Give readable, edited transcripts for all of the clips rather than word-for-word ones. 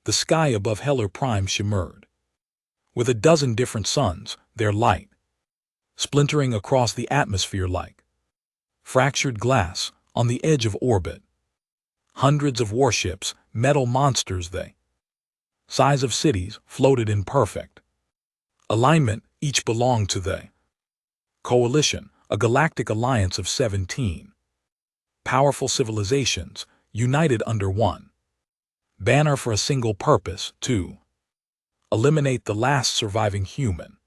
The sky above Heller Prime shimmered, with a dozen different suns, their light splintering across the atmosphere like fractured glass on the edge of orbit. Hundreds of warships, metal monsters they, size of cities, floated in perfect alignment. Each belonged to the Coalition, a galactic alliance of 17 powerful civilizations, united under one banner for a single purpose: to eliminate the last surviving human.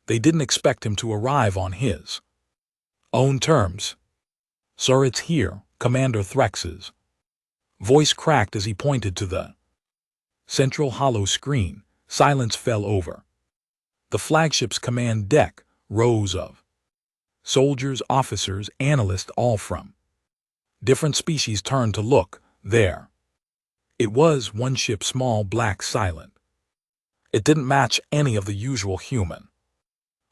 They didn't expect him to arrive on his own terms. "Sir, it's here," Commander Threx's voice cracked as he pointed to the central hollow screen. Silence fell over the flagship's command deck. Rows of soldiers, officers, analysts, all from different species, turned to look. There it was, one ship, small, black, silent. It didn't match any of the usual human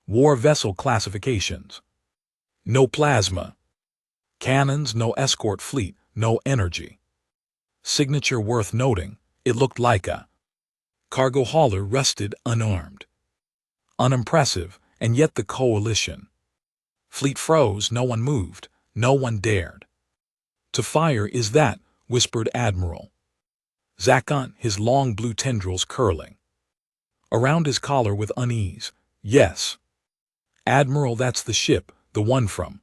war vessel classifications. No plasma cannons, no escort fleet, no energy signature worth noting. It looked like a cargo hauler, rested, unarmed, unimpressive. And yet the Coalition fleet froze. No one moved. No one dared to fire. "Is that?" whispered Admiral Zakon, his long blue tendrils curling around his collar with unease. "Yes, Admiral, that's the ship, the one from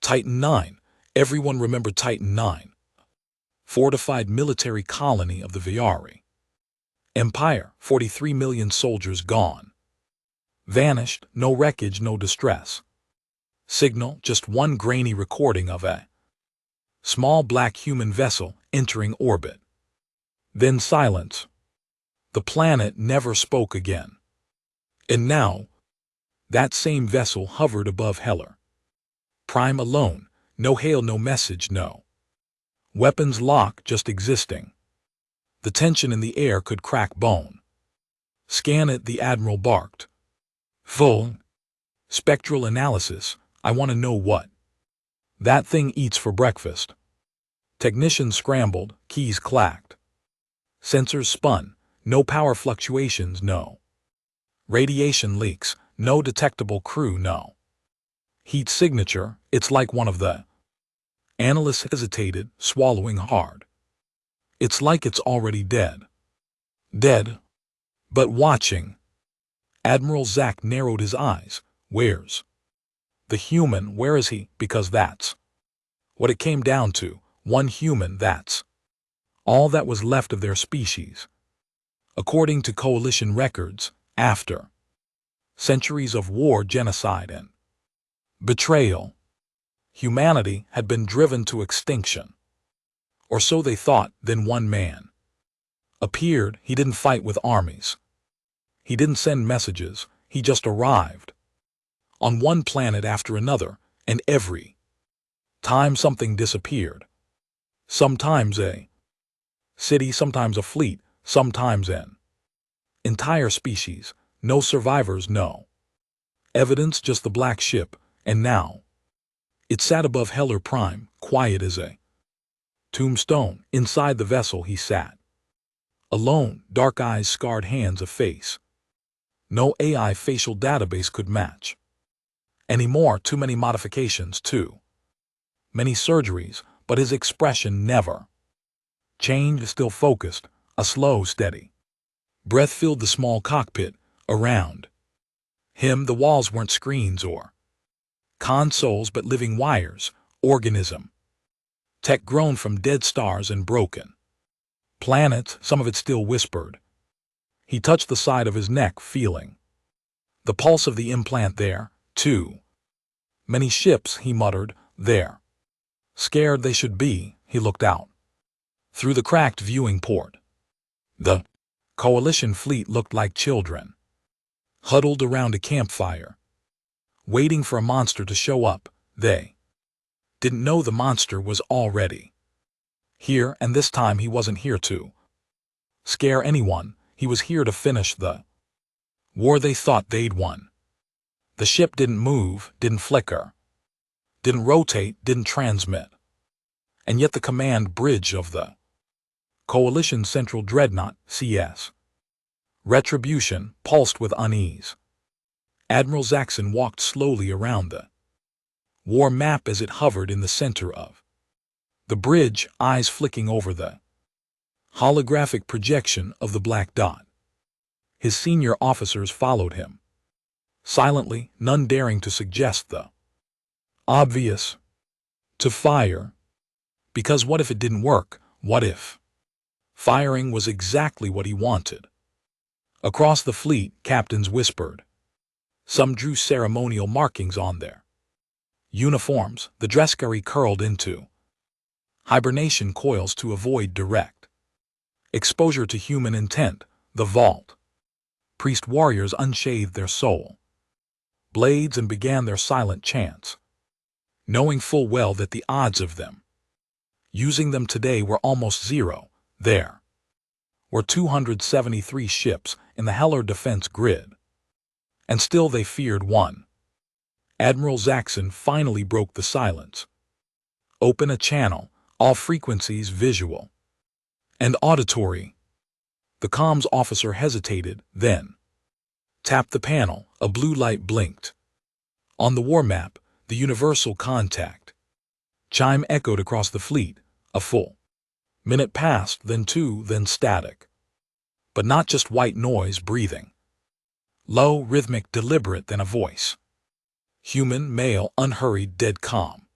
Titan 9. Everyone remembered Titan 9. Fortified military colony of the Viari Empire. 43 million soldiers gone. Vanished. No wreckage, no distress signal, just one grainy recording of a small black human vessel entering orbit. Then silence. The planet never spoke again. And now, that same vessel hovered above Heller Prime alone. No hail, no message, no weapons lock, just existing. The tension in the air could crack bone. "Scan it," the Admiral barked. "Full spectral analysis. I want to know what that thing eats for breakfast." Technicians scrambled, keys clacked. Sensors spun. No power fluctuations, no radiation leaks, no detectable crew, no heat signature. "It's like one of the..." Analysts hesitated, swallowing hard. "It's like it's already dead." "Dead? But watching." Admiral Zak narrowed his eyes. "Where's the human? Where is he? Because that's what it came down to. One human, that's all that was left of their species. According to Coalition records, after centuries of war, genocide, and betrayal, humanity had been driven to extinction. Or so they thought. Then one man appeared. He didn't fight with armies. He didn't send messages. He just arrived on one planet after another, and every time something disappeared. Sometimes a city, sometimes a fleet, sometimes an entire species. No survivors, no evidence, just the black ship. And now it sat above Heller Prime, quiet as a tombstone. Inside the vessel he sat, alone, dark eyes, scarred hands, a face no AI facial database could match anymore. Too many modifications, too many surgeries, but his expression never changed. Still focused, a slow, steady breath filled the small cockpit. Around him the walls weren't screens or consoles, but living wires, organism tech grown from dead stars and broken planets. Some of it still whispered. He touched the side of his neck, feeling the pulse of the implant. "There, too many ships," he muttered. "They're scared. They should be." He looked out through the cracked viewing port. The Coalition fleet looked like children huddled around a campfire, waiting for a monster to show up. They didn't know the monster was already here, and this time he wasn't here to scare anyone. He was here to finish the war they thought they'd won. The ship didn't move, didn't flicker, didn't rotate, didn't transmit. And yet the command bridge of the Coalition Central Dreadnought, CS. Retribution pulsed with unease. Admiral Zaxxon walked slowly around the war map as it hovered in the center of the bridge, eyes flicking over the holographic projection of the black dot. His senior officers followed him, silently, none daring to suggest the obvious. To fire. Because what if it didn't work? What if firing was exactly what he wanted? Across the fleet, captains whispered. Some drew ceremonial markings on their uniforms, the dreskari curled into hibernation coils to avoid direct exposure to human intent. The vault priest warriors unsheathed their soul blades and began their silent chants, knowing full well that the odds of them using them today were almost zero. There were 273 ships in the Heller defense grid, and still they feared one. Admiral Zaxxon finally broke the silence. Open a channel, all frequencies visual and auditory. The comms officer hesitated, then tapped the panel. A blue light blinked. On the war map, the universal contact chime echoed across the fleet. A full minute passed, then two, then static. But not just white noise breathing. Low, rhythmic, deliberate, then a voice. Human, male, unhurried, dead calm.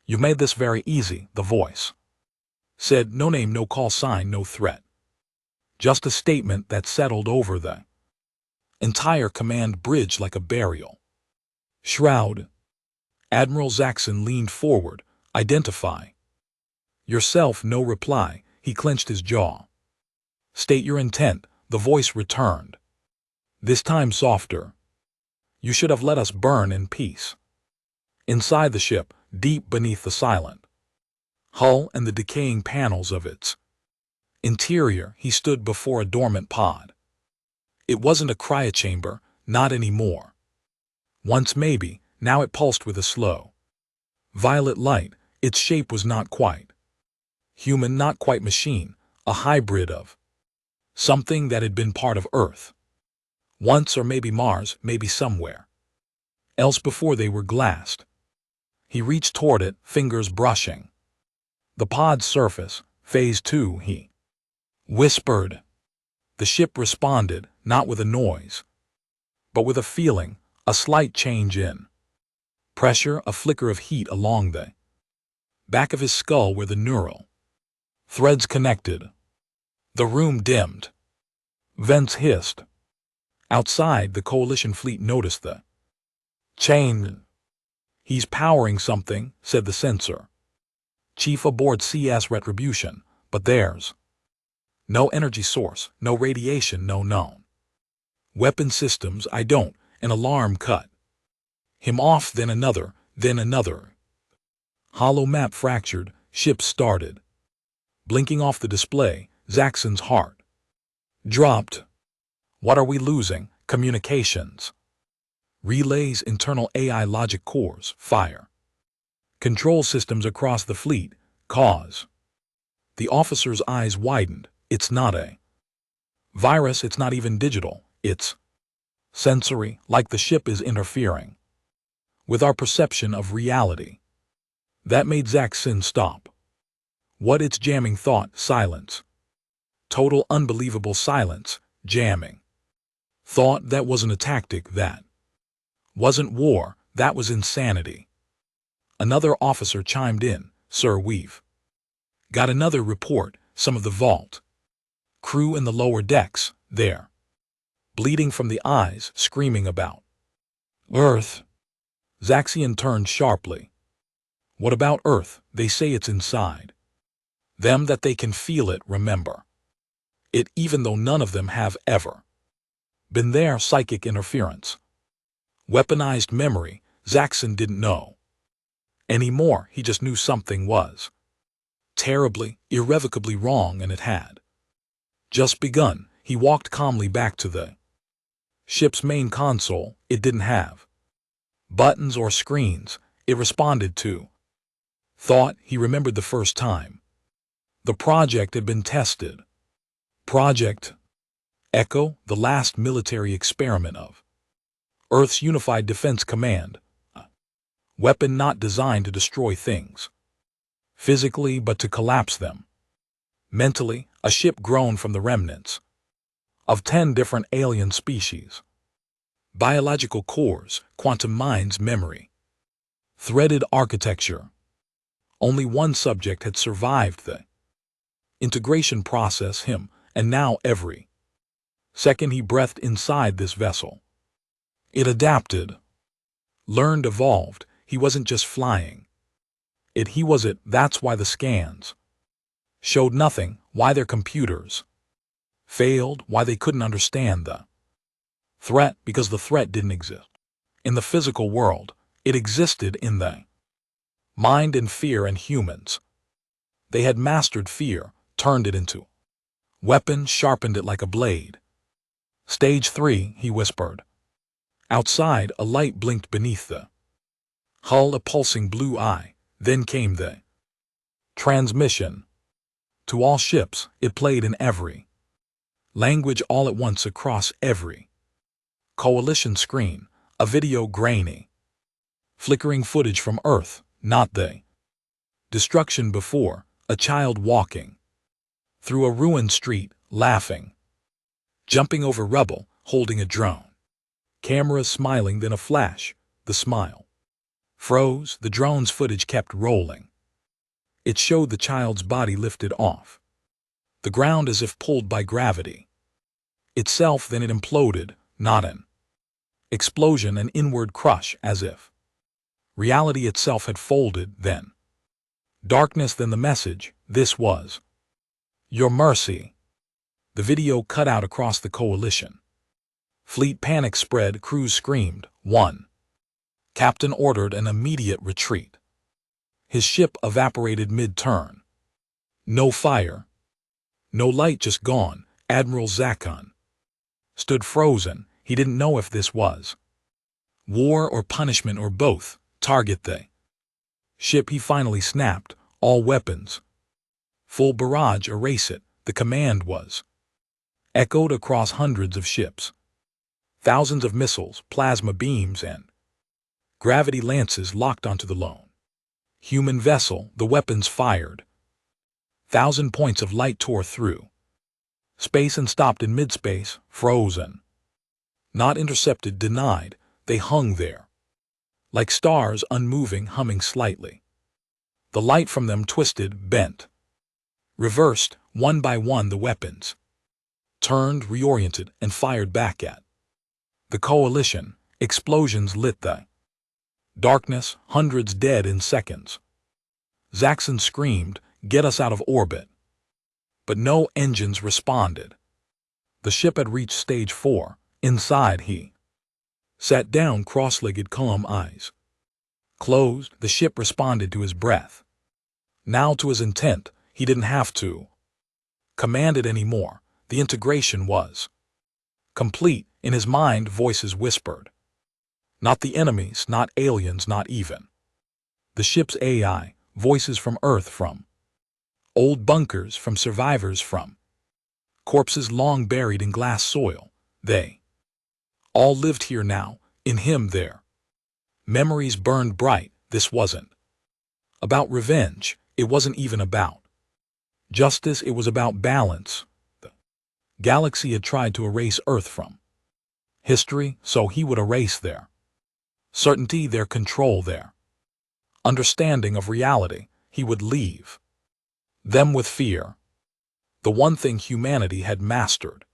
You made this very easy, the voice said. No name, no call sign, no threat. Just a statement that settled over the entire command bridge like a burial shroud. Admiral Zaxxon leaned forward. Identify yourself. No reply. He clenched his jaw. State your intent, the voice returned. This time softer. You should have let us burn in peace. Inside the ship, deep beneath the silent hull and the decaying panels of its interior, he stood before a dormant pod. It wasn't a cryochamber, not anymore. Once maybe, now it pulsed with a slow violet light. Its shape was not quite human, not quite machine, a hybrid of something that had been part of Earth once, or maybe Mars, maybe somewhere else before they were glassed. He reached toward it, fingers brushing the pod's surface. Phase 2, he whispered. The ship responded, not with a noise, but with a feeling, a slight change in pressure, a flicker of heat along the back of his skull where the neural threads connected. The room dimmed. Vents hissed. Outside, the coalition fleet noticed the chain. He's powering something, said the sensor chief aboard CS Retribution, but there's no energy source, no radiation, no known weapon systems. I don't. An alarm cut him off, then another, then another. Hollow map fractured, ships started blinking off the display. Zaxxon's heart dropped. What are we losing? Communications. Relays, internal AI logic cores, fire. Control systems across the fleet, cause. The officer's eyes widened. It's not a virus, it's not even digital, it's sensory, like the ship is interfering with our perception of reality. That made Zaxxon stop. What? It's jamming thought. Silence. Total unbelievable silence. Jamming thought. That wasn't a tactic, that wasn't war, that was insanity. Another officer chimed in. Sir, we've got another report. Some of the vault crew in the lower decks, they're bleeding from the eyes, screaming about Earth. Zaxxon turned sharply. What about Earth? They say it's inside them, that they can feel it, remember it, even though none of them have ever been there. Psychic interference. Weaponized memory. Zaxxon didn't know anymore. He just knew something was terribly, irrevocably wrong, and it had just begun. He walked calmly back to the ship's main console. It didn't have buttons or screens. It responded to thought. He remembered the first time The project had been tested. Project Echo, the last military experiment of Earth's Unified Defense Command. A weapon not designed to destroy things physically, but to collapse them mentally. A ship grown from the remnants of 10 different alien species. Biological cores, quantum minds, memory, threaded architecture. Only one subject had survived the integration process, him, and now every second he breathed inside this vessel, it adapted, learned, evolved. He wasn't just flying. He was it. That's why the scans showed nothing, why their computers failed, why they couldn't understand the threat, because the threat didn't exist in the physical world. It existed in the mind, and fear, and humans. They had mastered fear, turned it into weapon, sharpened it like a blade. Stage 3, he whispered. Outside, a light blinked beneath the hull, a pulsing blue eye. Then came the transmission. To all ships, it played in every language all at once across every coalition screen, a video, grainy, flickering footage from Earth, not the destruction before. A child walking through a ruined street, laughing, jumping over rubble, holding a drone. Cameras smiling, then a flash. The smile froze. The drone's footage kept rolling. It showed the child's body lifted off the ground as if pulled by gravity itself. Then it imploded, not an explosion, an inward crush, as if reality itself had folded. Then darkness, then the message, this was your mercy. The video cut out across the coalition fleet. Panic spread. Crews screamed. One captain ordered an immediate retreat. His ship evaporated mid-turn. No fire, no light, just gone. Admiral Zakon stood frozen. He didn't know if this was war or punishment or both. Target the ship, he finally snapped. All weapons, full barrage, erase it. The command was echoed across hundreds of ships. Thousands of missiles, plasma beams, and gravity lances locked onto the lone human vessel. The weapons fired. 1,000 points of light tore through space and stopped in mid-space, frozen. Not intercepted, denied. They hung there like stars, unmoving, humming slightly. The light from them twisted, bent, reversed. One by one the weapons turned, reoriented, and fired back at the coalition. Explosions lit the darkness, hundreds dead in seconds. Zaxxon screamed, "Get us out of orbit." But no engines responded. The ship had reached stage 4. Inside, he sat down, cross-legged, calm, eyes closed. The ship responded to his breath. Now to his intent. He didn't have to command it anymore. The integration was complete. In his mind, voices whispered. Not the enemies, not aliens, not even the ship's AI. Voices from Earth, from old bunkers, from survivors, from corpses long buried in glass soil. They all lived here now, in him. Their memories burned bright. This wasn't about revenge. It wasn't even about justice. It was about balance. The galaxy had tried to erase Earth from history, so he would erase their certainty, their control, their understanding of reality. He would leave them with fear. The one thing humanity had mastered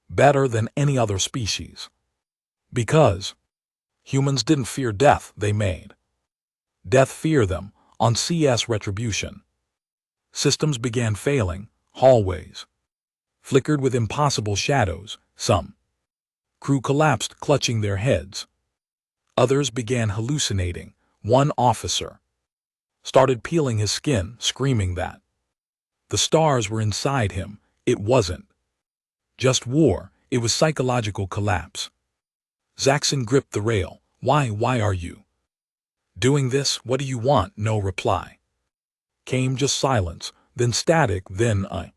better than any other species. Because humans didn't fear death, they made death fear them. On CS Retribution, systems began failing. Hallways flickered with impossible shadows. Some crew collapsed, clutching their heads. Others began hallucinating. One officer started peeling his skin, screaming that the stars were inside him. It wasn't just war, it was psychological collapse. Zaxxon gripped the rail. Why are you doing this? What do you want?" No reply came, just silence. then static, then a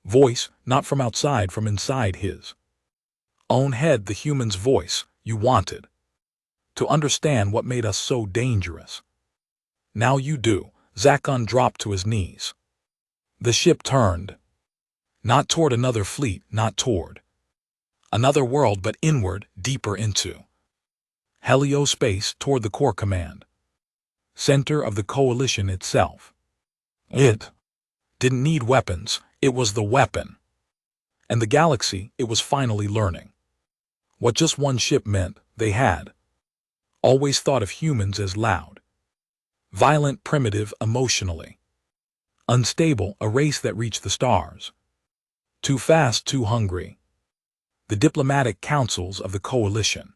voice, not from outside, from inside his own head, the human's voice. You wanted to understand what made us so dangerous. Now you do. Zakon dropped to his knees. The ship turned. Not toward another fleet, not toward another world, but inward, deeper into heliospace, toward the core command center of the coalition itself. It didn't need weapons, it was the weapon. And the galaxy, it was finally learning what just one ship meant. They had always thought of humans as loud, violent, primitive, emotionally unstable, a race that reached the stars too fast, too hungry. The diplomatic councils of the coalition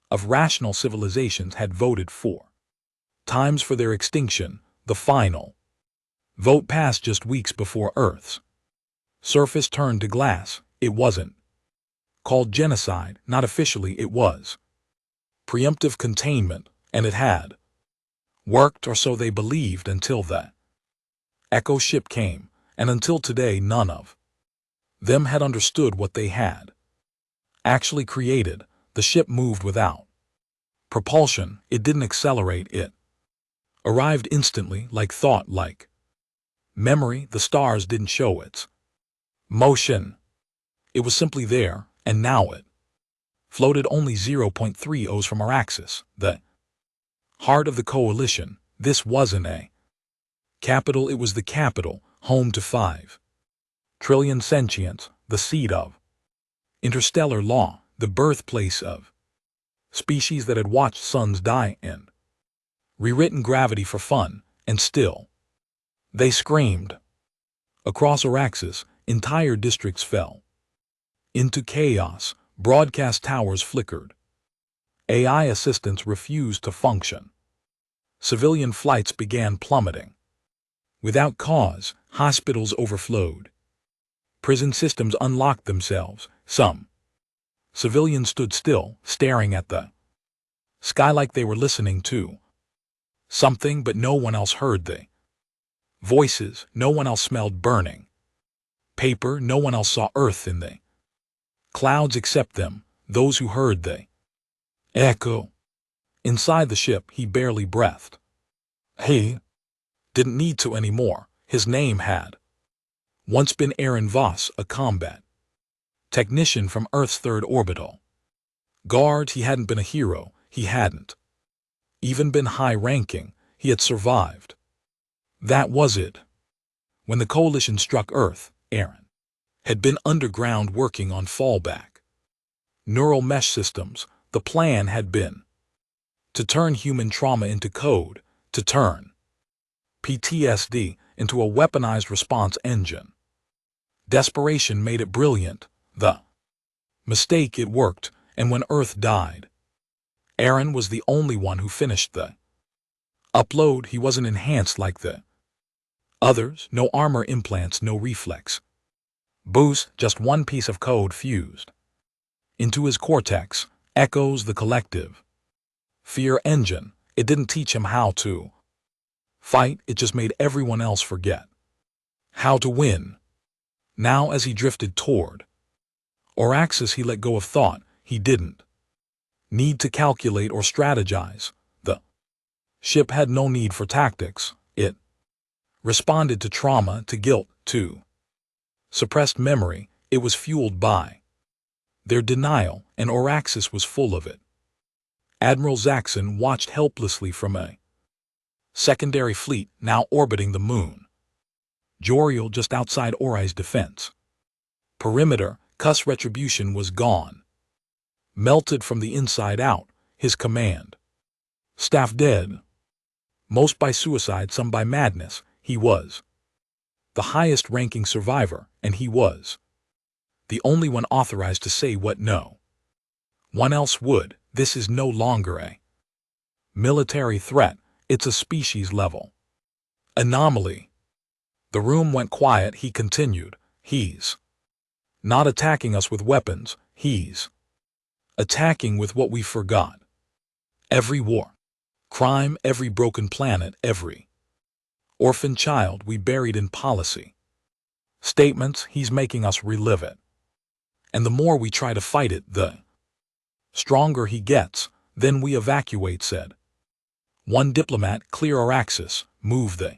of rational civilizations had voted 4 times for their extinction. The final vote passed just weeks before Earth's surface turned to glass. It wasn't called genocide, not officially. It was preemptive containment, and it had worked, or so they believed, until the Echo ship came, and until today none of them had understood what they had actually created. The ship moved without propulsion. It didn't accelerate. It arrived instantly, like thought, like memory. The stars didn't show its motion. It was simply there, and now it floated only 0.3 O's from our axis, the heart of the coalition. This wasn't a capital, it was the capital, home to 5 trillion sentients, the seat of interstellar law, the birthplace of species that had watched suns die and rewritten gravity for fun, and still they screamed. Across our axis, entire districts fell into chaos. Broadcast towers flickered. AI assistants refused to function. Civilian flights began plummeting without cause. Hospitals overflowed. Prison systems unlocked themselves. Some civilians stood still, staring at the sky like they were listening to something, but no one else heard the voices. No one else smelled burning paper. No one else saw Earth in the clouds except them, those who heard the echo. Inside the ship, he barely breathed. He didn't need to anymore. His name had once been Aaron Voss, a combat technician from Earth's 3rd orbital guard. He hadn't been a hero. He hadn't even been high-ranking. He had survived. That was it. When the coalition struck Earth, Aaron had been underground working on fallback neural mesh systems. The plan had been to turn human trauma into code, to turn PTSD into a weaponized response engine. Desperation made it brilliant. The mistake, it worked, and when Earth died, Aaron was the only one who finished the upload. He wasn't enhanced like the others. No armor implants, no reflex boost, just one piece of code fused into his cortex. Echoes, the collective fear engine. It didn't teach him how to fight, it just made everyone else forget how to win. Now, as he drifted toward our axis, he let go of thought. He didn't need to calculate or strategize. The ship had no need for tactics. It responded to trauma, to guilt, to suppressed memory. It was fueled by their denial, and our axis was full of it. Admiral Zaxxon watched helplessly from a secondary fleet now orbiting the moon. Joriel just outside Ori's defense perimeter. Cuss retribution was gone. Melted from the inside out. His command staff dead. Most by suicide, some by madness. He was the highest-ranking survivor, and he was the only one authorized to say what no one else would. This is no longer a military threat. It's a species-level anomaly. The room went quiet. He continued. He's not attacking us with weapons. He's attacking with what we forgot. Every war, crime, every broken planet, every Orphan child we buried in policy. Statements he's making us relive it. And the more we try to fight it, the stronger he gets. Then we evacuate, said one diplomat. Clear our axis, move the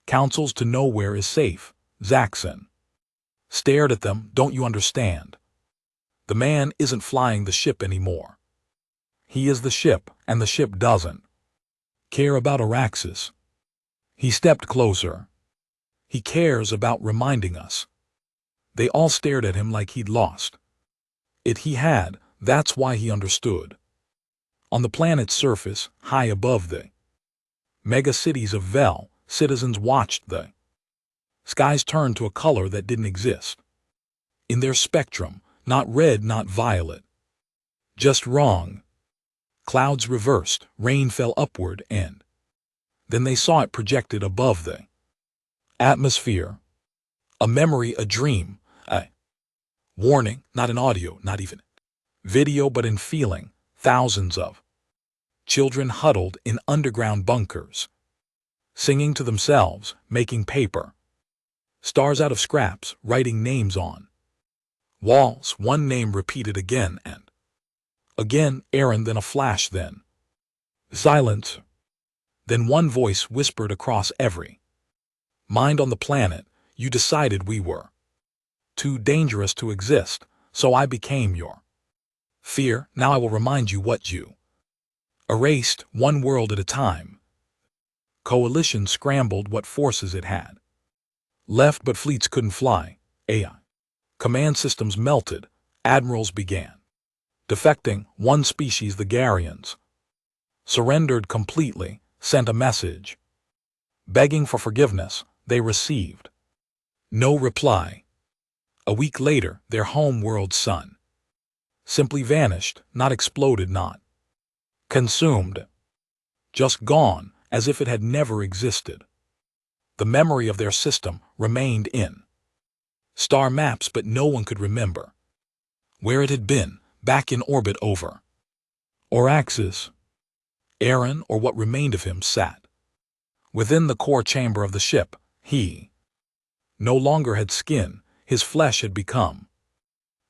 councils to nowhere is safe. Zaxxon stared at them. Don't you understand? The man isn't flying the ship anymore. He is the ship, and the ship doesn't care about Araxis. He stepped closer. He cares about reminding us. They all stared at him like he'd lost it. He had. That's why he understood. On the planet's surface, high above the mega cities of Vel, citizens watched the skies turn to a color that didn't exist in their spectrum. Not red, not violet. Just wrong. Clouds reversed, rain fell upward, and then they saw it projected above the atmosphere. A memory, a dream, a warning, not in audio, not even video, but in feeling. Thousands of children huddled in underground bunkers, singing to themselves, making paper stars out of scraps, writing names on walls. One name repeated again and again. Aaron, then a flash, then silence. Then one voice whispered across every mind on the planet, you decided we were too dangerous to exist, so I became your fear. Now I will remind you what you erased, one world at a time. Coalition scrambled what forces it had left, but fleets couldn't fly. AI command systems melted. Admirals began defecting. One species, the Garians, surrendered completely, sent a message begging for forgiveness. They received no reply. A week later, their home world's sun simply vanished, not exploded, not consumed, just gone, as if it had never existed. The memory of their system remained in star maps, but no one could remember where it had been, back in orbit over Araxis. Aaron, or what remained of him, sat within the core chamber of the ship. He no longer had skin, his flesh had become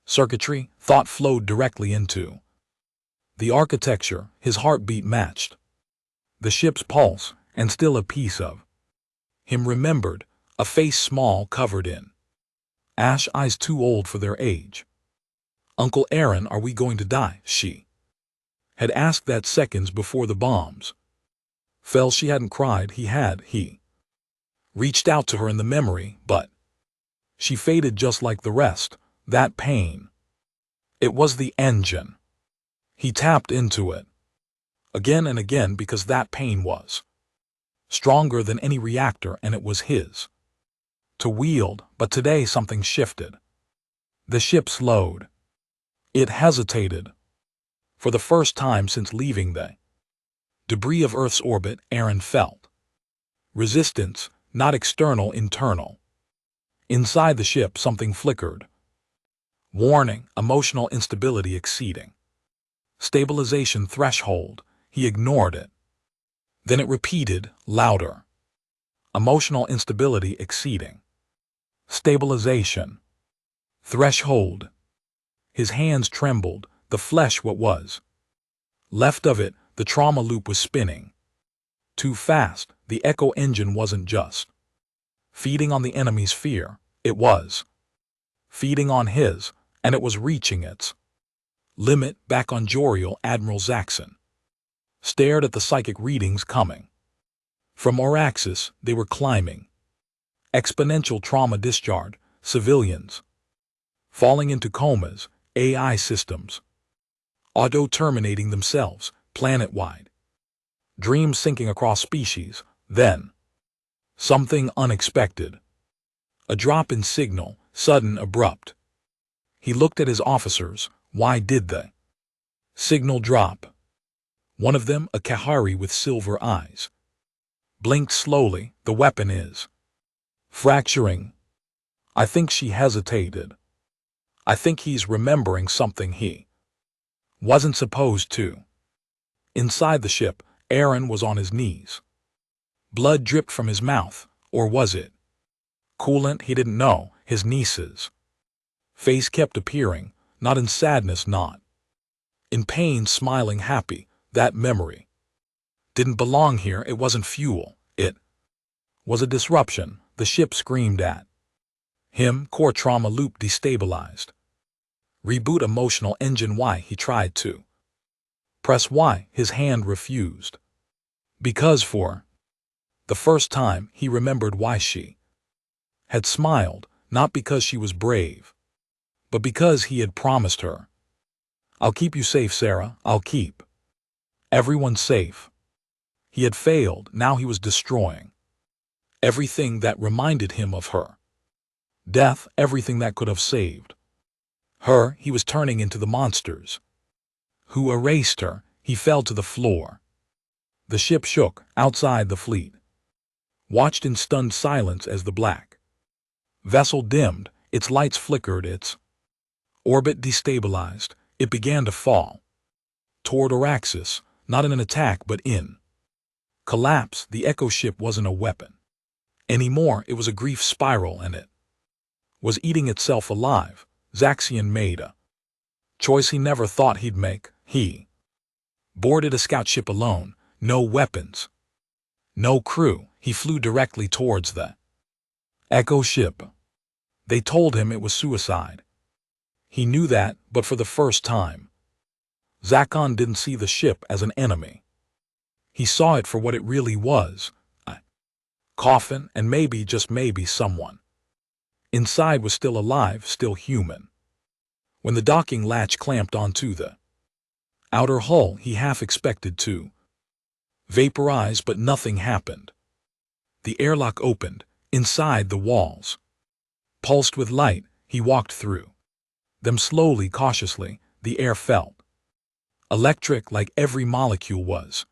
circuitry. Thought flowed directly into the architecture. His heartbeat matched the ship's pulse, and still a piece of him remembered, a face small, covered in ash, eyes too old for their age. Uncle Aaron, are we going to die? She had asked that seconds before the bombs fell. She hadn't cried. He had. He reached out to her in the memory, but she faded just like the rest. That pain, it was the engine. He tapped into it again and again because that pain was stronger than any reactor, and it was his to wield. But today something shifted. The ship slowed. It hesitated. For the first time since leaving the debris of Earth's orbit, Aaron felt resistance, not external, internal. Inside the ship something flickered. Warning, emotional instability exceeding stabilization threshold. He ignored it. Then it repeated, louder. Emotional instability exceeding stabilization threshold. His hands trembled, the flesh, what was left of it, the trauma loop, was spinning too fast. The echo engine wasn't just feeding on the enemy's fear, it was feeding on his, and it was reaching its limit. Back on Joriel, Admiral Zaxxon stared at the psychic readings coming from Araxis. They were climbing. Exponential trauma discharge, civilians falling into comas, AI systems auto-terminating themselves, planet-wide, dreams sinking across species. Then something unexpected. A drop in signal, sudden, abrupt. He looked at his officers. Why did the signal drop? One of them, a Kahari with silver eyes, blinked slowly. The weapon is fracturing. I think. She hesitated. I think he's remembering something he wasn't supposed to. Inside the ship, Aaron was on his knees. Blood dripped from his mouth, or was it coolant? He didn't know. His niece's face kept appearing, not in sadness, not in pain, smiling, happy. That memory didn't belong here. It wasn't fuel. It was a disruption. The ship screamed at him. Core trauma loop destabilized. Reboot emotional engine. Y. He tried to press Y. His hand refused. Because for the first time he remembered why she had smiled, not because she was brave, but because he had promised her. I'll keep you safe, Sarah. I'll keep everyone safe. He had failed. Now he was destroying everything that reminded him of her death, everything that could have saved her. He was turning into the monsters who erased her. He fell to the floor. The ship shook. Outside, the fleet watched in stunned silence as the black vessel dimmed, its lights flickered, its orbit destabilized. It began to fall toward Araxis, not in an attack but in collapse. The Echo ship wasn't a weapon anymore. It was a grief spiral, and it was eating itself alive. Zaxian made a choice he never thought he'd make. He boarded a scout ship alone, no weapons, no crew. He flew directly towards the Echo ship. They told him it was suicide. He knew that, but for the first time, Zakon didn't see the ship as an enemy. He saw it for what it really was, a coffin, and maybe, just maybe, someone inside was still alive, still human. When the docking latch clamped onto the outer hull, he half expected to vaporize, but nothing happened. The airlock opened. Inside, the walls pulsed with light. He walked through them slowly, cautiously. The air felt electric, like every molecule was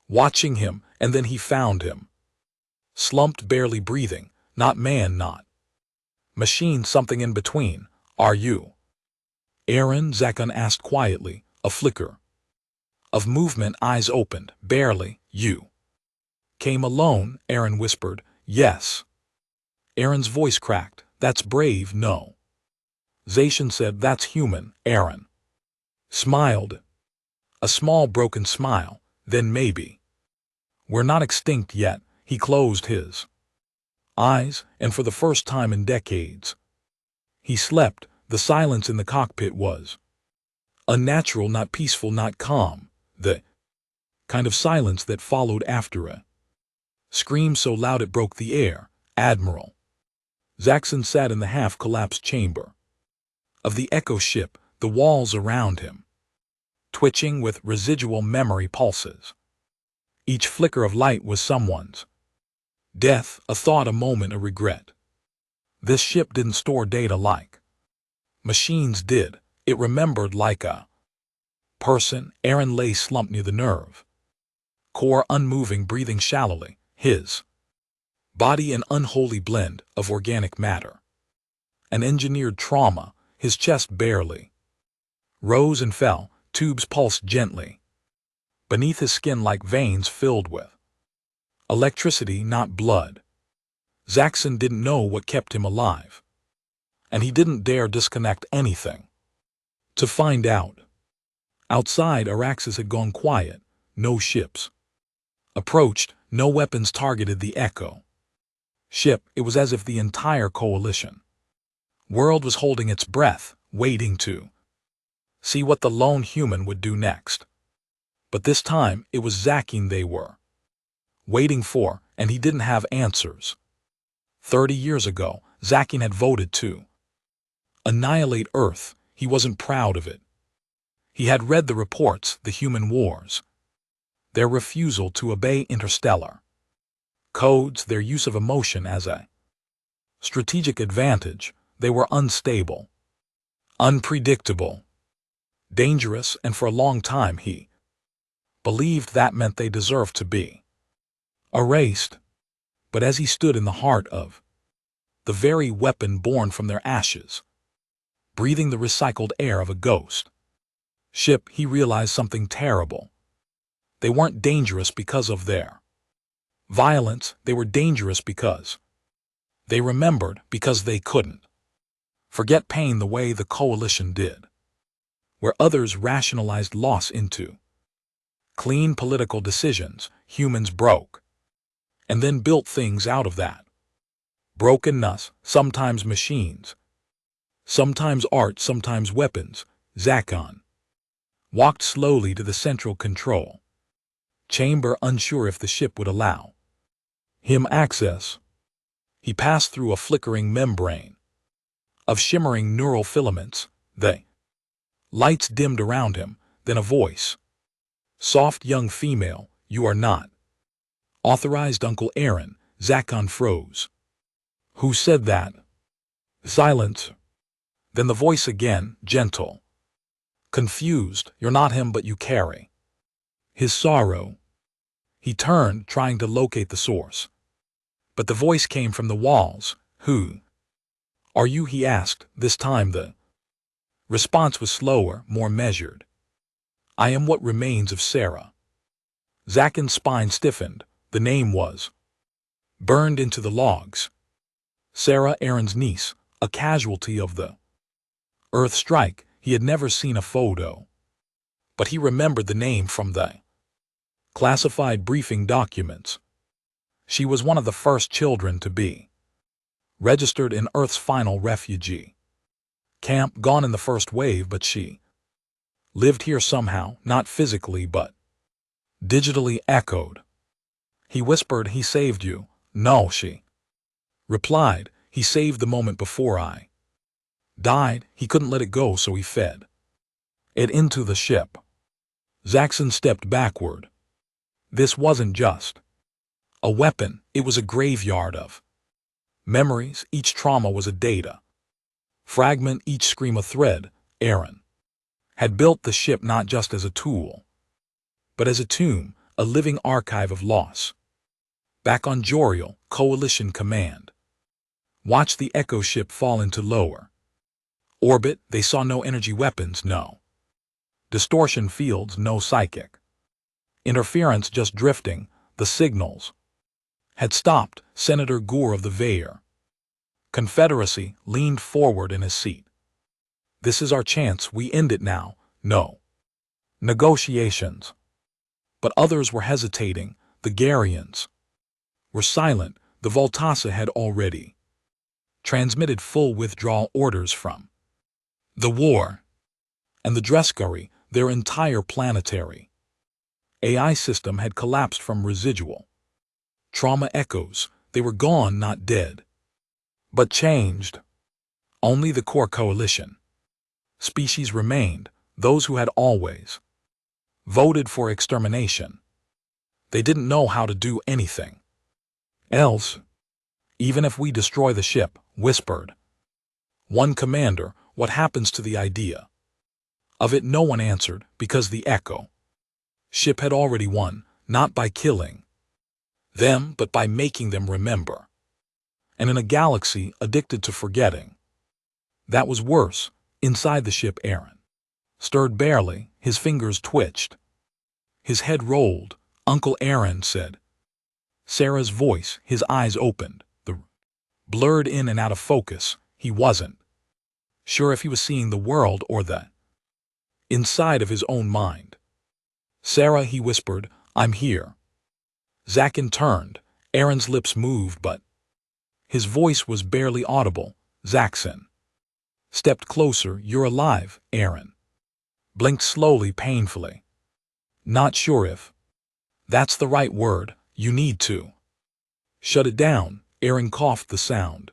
watching him. And then he found him, slumped, barely breathing. Not man, not machine, something in between. Are you Aaron? Zakon asked quietly, a flicker of movement. Eyes opened. Barely. You came alone? Aaron whispered. Yes. Aaron's voice cracked. That's brave. No. Zacian said, that's human. Aaron smiled. A small, broken smile. Then maybe we're not extinct yet. He closed his eyes, and for the first time in decades, he slept. The silence in the cockpit was unnatural, not peaceful, not calm. The kind of silence that followed after a scream so loud it broke the air. Admiral Zaxon sat in the half-collapsed chamber of the Echo ship, the walls around him twitching with residual memory pulses. Each flicker of light was someone's death, a thought, a moment, a regret. This ship didn't store data like machines did. It remembered like a person. Aaron lay slumped near the nerve core, unmoving, breathing shallowly, his body an unholy blend of organic matter and engineered trauma. His chest barely rose and fell. Tubes pulsed gently beneath his skin, like veins filled with electricity, not blood. Zaxon didn't know what kept him alive, and he didn't dare disconnect anything to find out. Outside, Araxis had gone quiet. No ships approached, no weapons targeted the Echo ship. It was as if the entire coalition world was holding its breath, waiting to see what the lone human would do next. But this time, it was Zakin they were waiting for, and he didn't have answers. 30 years ago, Zakin had voted to annihilate Earth. He wasn't proud of it. He had read the reports, the human wars, their refusal to obey interstellar codes, their use of emotion as a strategic advantage. They were unstable, unpredictable, dangerous, and for a long time he believed that meant they deserved to be erased. But as he stood in the heart of the very weapon born from their ashes, breathing the recycled air of a ghost ship, he realized something terrible. They weren't dangerous because of their Violence, they were dangerous because they remembered, because they couldn't forget pain the way the coalition did, where others rationalized loss into clean political decisions. Humans broke, and then built things out of that brokenness, sometimes machines, sometimes art, sometimes weapons. Zakon walked slowly to the central control chamber, unsure if the ship would allow him access. He passed through a flickering membrane of shimmering neural filaments. The lights dimmed around him, then a voice. Soft young female, you are not authorized, Uncle Aaron. Zakon froze. Who said that? Silence. Then the voice again, gentle. Confused, you're not him, but you carry his sorrow. He turned, trying to locate the source. But the voice came from the walls. Who are you? He asked. This time the response was slower, more measured. I am what remains of Sarah. Zakon's spine stiffened. The name was burned into the logs. Sarah, Aaron's niece, a casualty of the Earth strike. He had never seen a photo, but he remembered the name from the classified briefing documents. She was one of the first children to be registered in Earth's final refugee camp, gone in the first wave, but she lived here somehow, not physically but digitally. Echoed. He whispered, he saved you. No, she replied, he saved the moment before I died. He couldn't let it go, so he fed it into the ship. Zakon stepped backward. This wasn't just a weapon, it was a graveyard of memories. Each trauma was a data fragment, each scream a thread. Aaron had built the ship not just as a tool, but as a tomb, a living archive of loss. Back on Joriel, Coalition Command watched the Echo ship fall into lower orbit. They saw no energy weapons, no distortion fields, no psychic interference, just drifting. The signals had stopped. Senator Gore of the Vair Confederacy leaned forward in his seat. This is our chance. We end it now. No negotiations. But others were hesitating. The Garians were silent. The Voltasa had already transmitted full withdrawal orders from the war, and the Dreskari, their entire planetary AI system, had collapsed from residual trauma echoes. They were gone, not dead, but changed. Only the core coalition species remained, those who had always voted for extermination. They didn't know how to do anything else. Even if we destroy the ship, whispered one commander, what happens to the idea of it? No one answered, because the Echo ship had already won, not by killing them, but by making them remember. And in a galaxy addicted to forgetting, that was worse. Inside the ship, Aaron stirred barely. His fingers twitched. His head rolled. Uncle Aaron said. Sarah's voice. His eyes opened. The blurred in and out of focus. He wasn't sure if he was seeing the world or the inside of his own mind. Sarah, he whispered, I'm here. Zakon turned. Aaron's lips moved, but his voice was barely audible. Zakon stepped closer. You're alive, Aaron blinked slowly, painfully. Not sure if that's the right word. You need to shut it down. Aaron coughed, the sound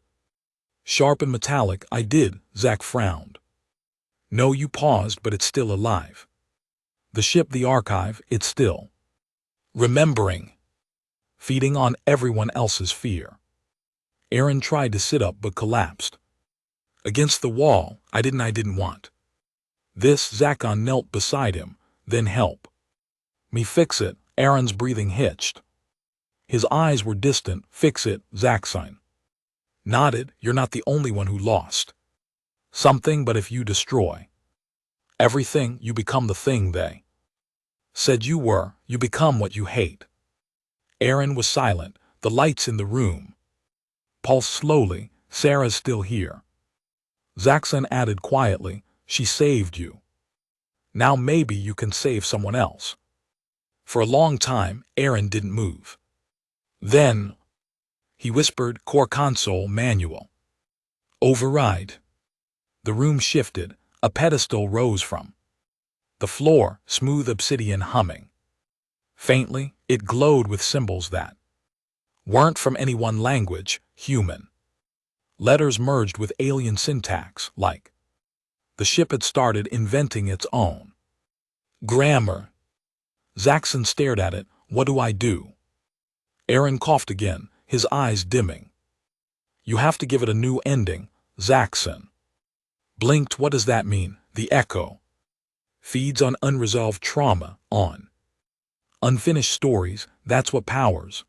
sharp and metallic. I did. Zak frowned. No, you paused, but it's still alive. The ship, the archive, it's still remembering, feeding on everyone else's fear. Aaron tried to sit up but collapsed against the wall. I didn't want this. Zakon knelt beside him. Then help me fix it. Aaron's breathing hitched. His eyes were distant. Fix it, Zakon nodded. You're not the only one who lost something, but if you destroy everything, you become the thing they said you were. You become what you hate. Aaron was silent, the lights in the room. Pulse slowly, Sarah's still here. Zaxxon added quietly, she saved you. Now maybe you can save someone else. For a long time, Aaron didn't move. Then, he whispered, Core Console Manual. Override. The room shifted, a pedestal rose from the floor, smooth obsidian humming. Faintly, it glowed with symbols that weren't from any one language, human. Letters merged with alien syntax, like the ship had started inventing its own grammar. Zaxxon stared at it. What do I do? Aaron coughed again, his eyes dimming. You have to give it a new ending, Zaxxon. Blinked. What does that mean? The echo feeds on unresolved trauma, on unfinished stories. That's what powers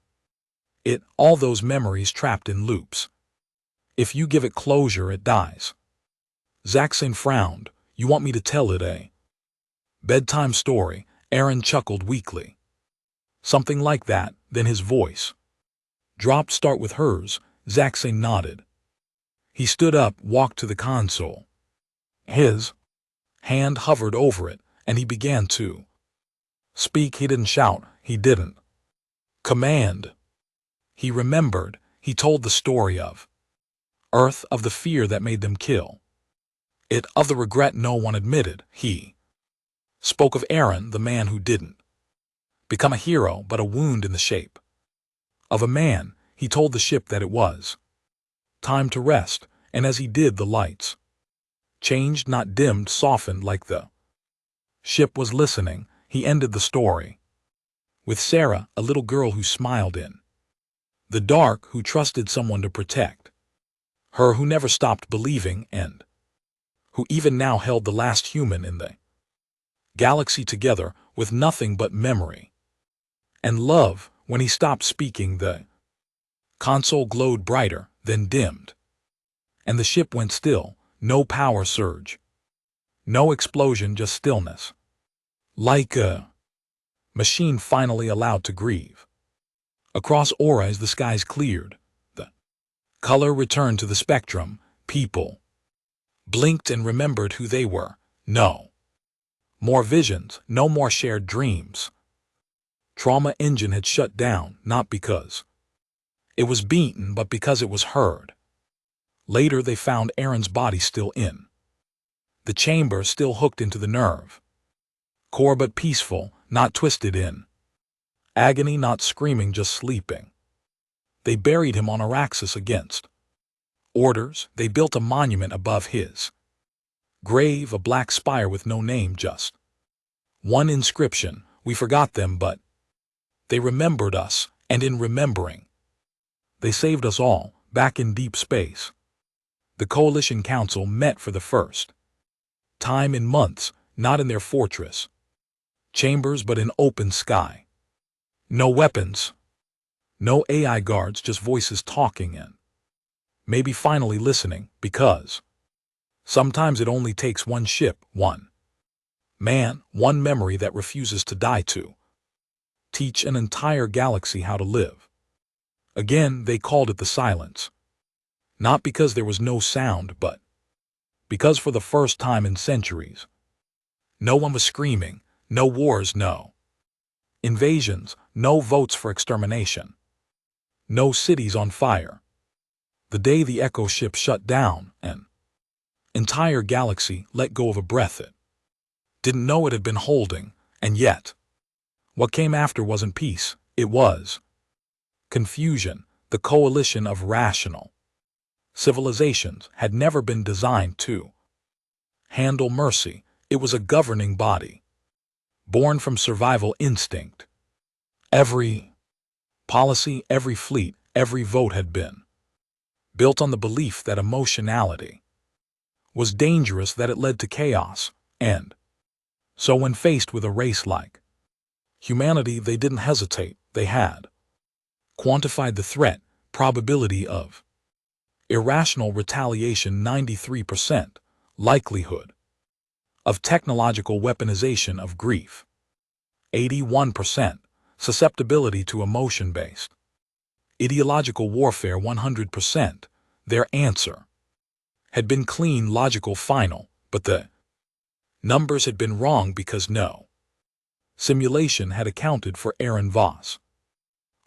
it, all those memories trapped in loops. If you give it closure, it dies. Zaxxon frowned. You want me to tell it a bedtime story? Aaron chuckled weakly. Something like that, then his voice dropped. Start with hers. Zaxxon nodded. He stood up, walked to the console. His hand hovered over it, and he began to speak. He didn't shout, he didn't command. He remembered. He told the story of Earth, of the fear that made them kill it, of the regret no one admitted. He spoke of Aaron, the man who didn't become a hero but a wound in the shape of a man. He told the ship that it was time to rest, and as he did, the lights changed, not dimmed, softened, like the ship was listening. He ended the story with Sarah, a little girl who smiled in the dark, who trusted someone to protect her, who never stopped believing, and who even now held the last human in the galaxy together with nothing but memory and love. When he stopped speaking, the console glowed brighter, then dimmed, and the ship went still. No power surge, no explosion, just stillness, like a machine finally allowed to grieve. Across Aura, as the skies cleared, the color returned to the spectrum. People blinked and remembered who they were. No more visions, no more shared dreams. Trauma engine had shut down, not because it was beaten, but because it was heard. Later they found Aaron's body still in the chamber, still hooked into the nerve core, but peaceful, not twisted in agony, not screaming, just sleeping. They buried him on Araxis against orders. They built a monument above his grave, a black spire with no name, just one inscription. We forgot them, but they remembered us, and in remembering, they saved us all. Back in deep space, the Coalition Council met for the first time in months, not in their fortress chambers, but in open sky. No weapons, no AI guards, just voices talking and maybe finally listening, because sometimes it only takes one ship, one man, one memory that refuses to die to teach an entire galaxy how to live. Again, they called it the silence. Not because there was no sound, but because for the first time in centuries, no one was screaming, no wars, no invasions, no votes for extermination, no cities on fire. The day the Echo ship shut down, an entire galaxy let go of a breath it didn't know it had been holding, and yet what came after wasn't peace, it was confusion. The coalition of rational civilizations had never been designed to handle mercy. It was a governing body, born from survival instinct. Every policy, every fleet, every vote had been built on the belief that emotionality was dangerous, that it led to chaos, and so when faced with a race like humanity, they didn't hesitate. They had quantified the threat, probability of irrational retaliation 93%, likelihood of technological weaponization of grief 81%, susceptibility to emotion-based. Ideological warfare 100%, their answer had been clean, logical, final, but the numbers had been wrong because no simulation had accounted for Aaron Voss.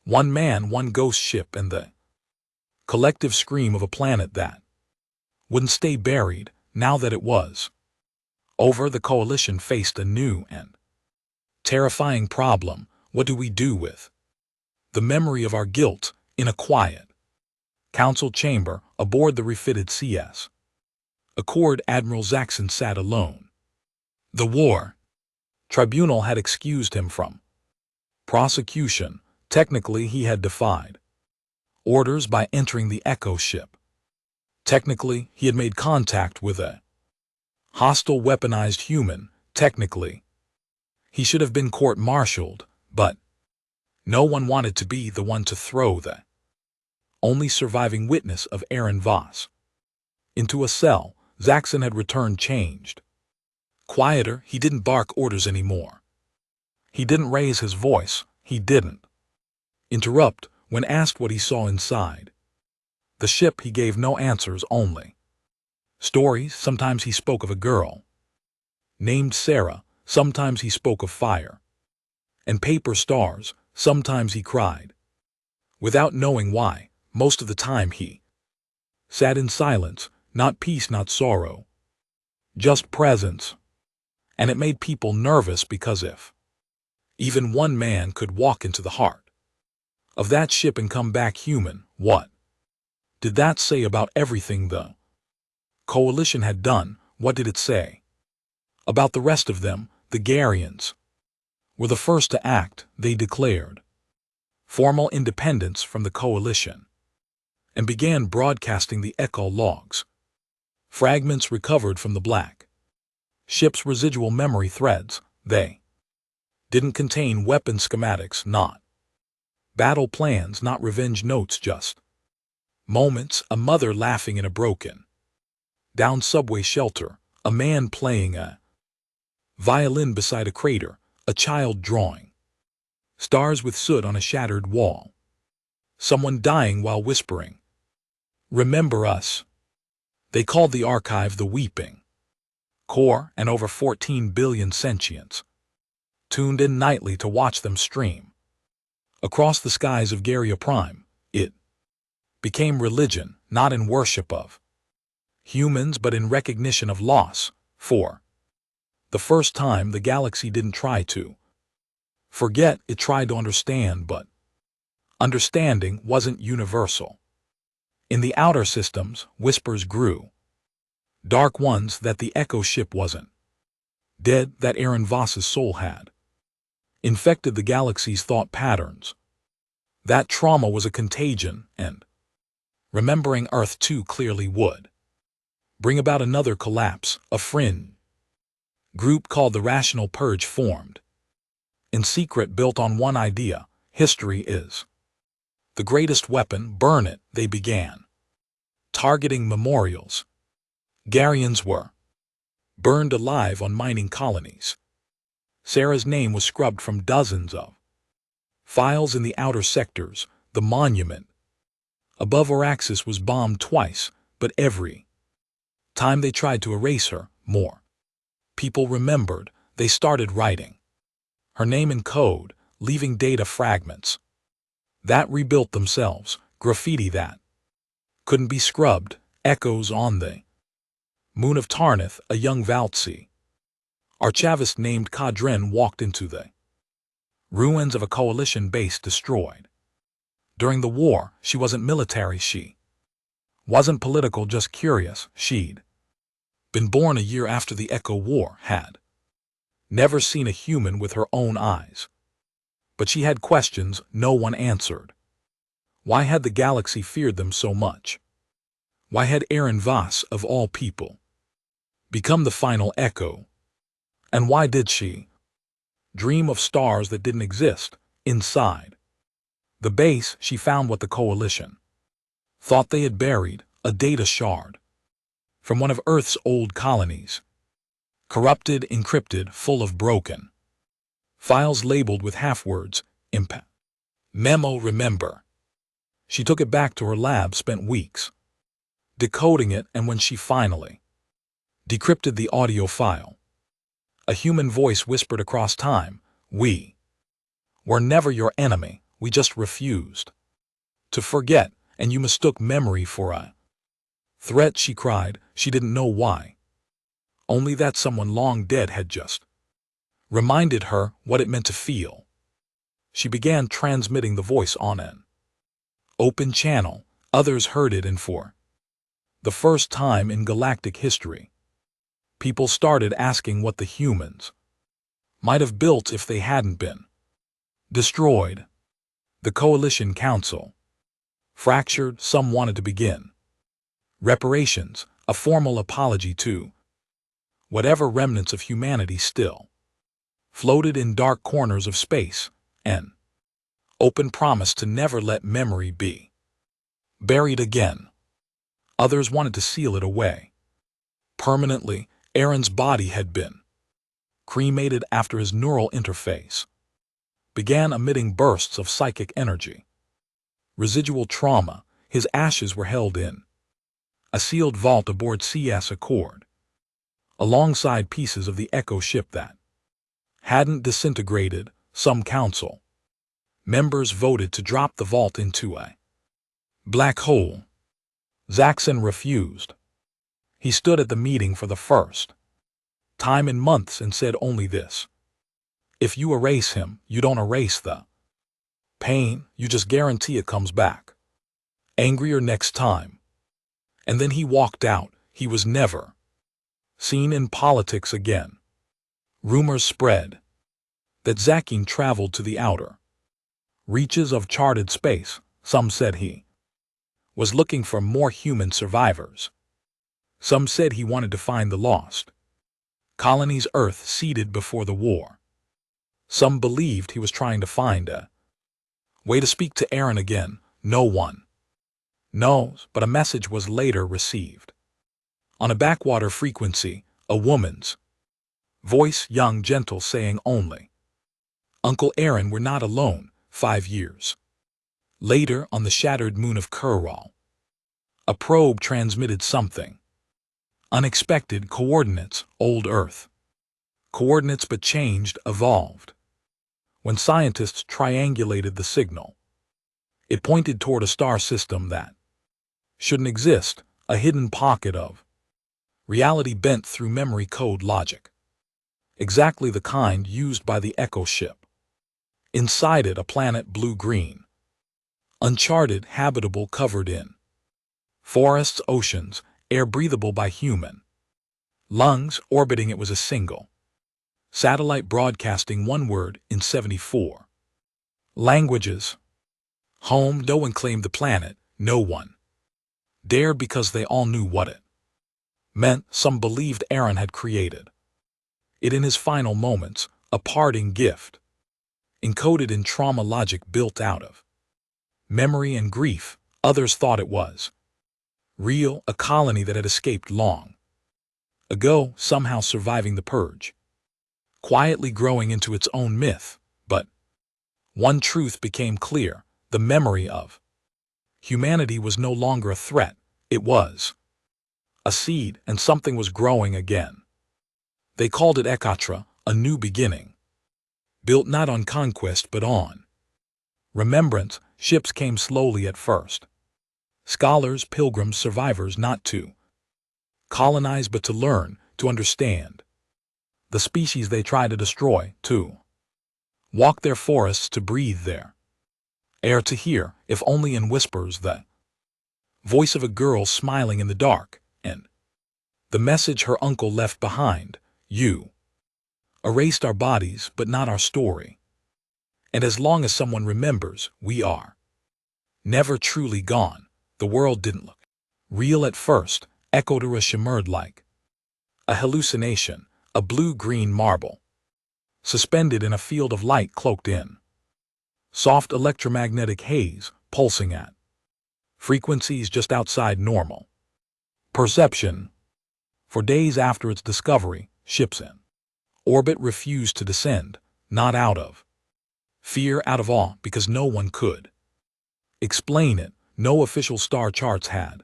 One man, one ghost ship, and the collective scream of a planet that wouldn't stay buried now that it was over. The coalition faced a new and terrifying problem. What do we do with the memory of our guilt in a quiet council chamber aboard the refitted CS Accord? Admiral Zaxxon sat alone. The war tribunal had excused him from prosecution. Technically, he had defied orders by entering the Echo ship. Technically, he had made contact with a hostile weaponized human. Technically, he should have been court-martialed, but no one wanted to be the one to throw the only surviving witness of Aaron Voss into a cell. Zaxxon had returned changed. Quieter, he didn't bark orders anymore. He didn't raise his voice. He didn't interrupt when asked what he saw inside the ship. He gave no answers, only stories. Sometimes he spoke of a girl named Sarah. Sometimes he spoke of fire and paper stars. Sometimes he cried without knowing why. Most of the time he sat in silence, not peace, not sorrow, just presence. And it made people nervous, because if even one man could walk into the heart of that ship and come back human, what did that say about everything the coalition had done? What did it say about the rest of them? The Garians were the first to act. They declared formal independence from the coalition and began broadcasting the Echo logs, fragments recovered from the black ship's residual memory threads. They didn't contain weapon schematics, not battle plans, not revenge notes, just moments. A mother laughing in a broken down subway shelter, a man playing a violin beside a crater, a child drawing stars with soot on a shattered wall, someone dying while whispering, "Remember us." They called the archive the Weeping Core, and over 14 billion sentients tuned in nightly to watch them stream across the skies of Garia Prime. It became religion, not in worship of humans but in recognition of loss. For the first time, the galaxy didn't try to forget, it tried to understand, but understanding wasn't universal. In the outer systems, whispers grew, dark ones, that the Echo ship wasn't dead, that Aaron Voss's soul had infected the galaxy's thought patterns. That trauma was a contagion, and remembering Earth too clearly would bring about another collapse. A fringe group called the Rational Purge formed, in secret, built on one idea: history is the greatest weapon. Burn it. They began targeting memorials. Garians were burned alive on mining colonies. Sarah's name was scrubbed from dozens of files in the outer sectors. The monument above Araxis was bombed twice, but every time they tried to erase her, more people remembered. They started writing her name in code, leaving data fragments that rebuilt themselves, graffiti that couldn't be scrubbed, echoes on the moon of Tarnith. A young Valtsi archivist named Kadren walked into the ruins of a coalition base destroyed during the war. She wasn't military, she wasn't political, just curious. She'd been born a year after the Echo War, had never seen a human with her own eyes. But she had questions no one answered. Why had the galaxy feared them so much? Why had Aaron Voss, of all people, become the final Echo? And why did she dream of stars that didn't exist? Inside the base, she found what the coalition thought they had buried: a data shard from one of Earth's old colonies, corrupted, encrypted, full of broken files labeled with half-words, Impact. Memo remember. She took it back to her lab, spent weeks decoding it, and when she finally decrypted the audio file, a human voice whispered across time, "We were never your enemy, we just refused to forget, and you mistook memory for a threat." She cried. She didn't know why. Only that someone long dead had just reminded her what it meant to feel. She began transmitting the voice on an open channel. Others heard it, and for the first time in galactic history, people started asking what the humans might have built if they hadn't been destroyed. The Coalition Council fractured. Some wanted to begin reparations, a formal apology to whatever remnants of humanity still floated in dark corners of space, an open promise to never let memory be buried again. Others wanted to seal it away permanently. Aaron's body had been cremated after his neural interface began emitting bursts of psychic energy. Residual trauma, his ashes were held in a sealed vault aboard CS Accord, alongside pieces of the Echo ship that hadn't disintegrated. Some council members voted to drop the vault into a black hole. Zaxxon refused. He stood at the meeting for the first time in months and said only this: "If you erase him, you don't erase the pain, you just guarantee it comes back angrier next time." And then he walked out. He was never seen in politics again. Rumors spread that Zaxxon traveled to the outer reaches of charted space. Some said he was looking for more human survivors. Some said he wanted to find the lost colonies Earth ceded before the war. Some believed he was trying to find a way to speak to Aaron again. No one knows, but a message was later received. On a backwater frequency, a woman's voice, young, gentle, saying only, "Uncle Aaron, we're not alone." 5 years later, on the shattered moon of Kurral, a probe transmitted something unexpected. Coordinates, old Earth coordinates, but changed, evolved. When scientists triangulated the signal, it pointed toward a star system that shouldn't exist, a hidden pocket of reality bent through memory code logic, exactly the kind used by the Echo ship. Inside it, a planet blue-green, uncharted, habitable, covered in forests, oceans, air breathable by human lungs. Orbiting it was a single satellite broadcasting one word in 74 languages: home. No one claimed the planet. No one dared, because they all knew what it meant. Some believed Aaron had created it in his final moments, a parting gift encoded in trauma logic built out of memory and grief. Others thought it was real, a colony that had escaped long ago, somehow surviving the purge, quietly growing into its own myth. But one truth became clear: the memory of humanity was no longer a threat. It was a seed, and something was growing again. They called it Ekatra, a new beginning, built not on conquest but on remembrance. Ships came slowly at first. Scholars, pilgrims, survivors, not to colonize but to learn, to understand the species they tried to destroy, to walk their forests, to breathe their air, to hear, if only in whispers, the voice of a girl smiling in the dark, and the message her uncle left behind: "You erased our bodies, but not our story. And as long as someone remembers, we are never truly gone." The world didn't look real at first. Echodura shimmered like a hallucination, a blue-green marble, suspended in a field of light, cloaked in soft electromagnetic haze, pulsing at frequencies just outside normal perception. For days after its discovery, ships in orbit refused to descend, not out of Fear out of awe because no one could explain it. No official star charts had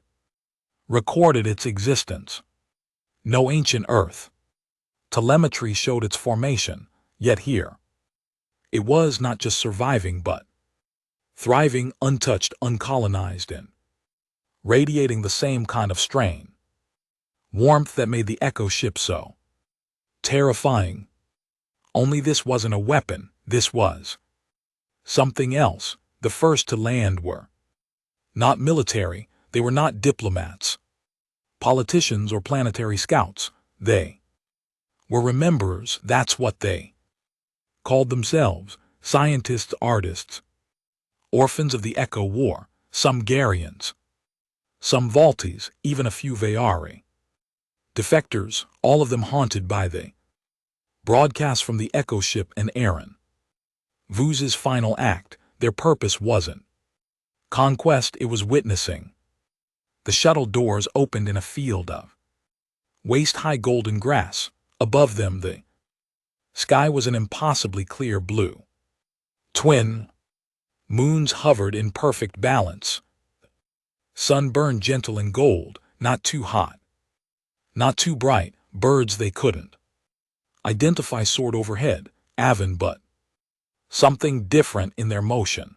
recorded its existence. No ancient Earth telemetry showed its formation, yet here it was not just surviving but thriving, untouched, uncolonized, and radiating the same kind of strain, warmth that made the Echo ship so terrifying. Only this wasn't a weapon, this was something else. The first to land were not military, they were not diplomats, politicians, or planetary scouts. They were rememberers. That's what they called themselves: scientists, artists, orphans of the Echo War, some Garians, some Voltis, even a few Vayari. Defectors, all of them haunted by the broadcast from the Echo ship and Aaron Vu's final act. Their purpose wasn't conquest, it was witnessing. The shuttle doors opened in a field of waist-high golden grass. Above them the sky was an impossibly clear blue. Twin moons hovered in perfect balance. Sun burned gentle and gold, not too hot, not too bright. Birds they couldn't identify soared overhead, Avon, but something different in their motion.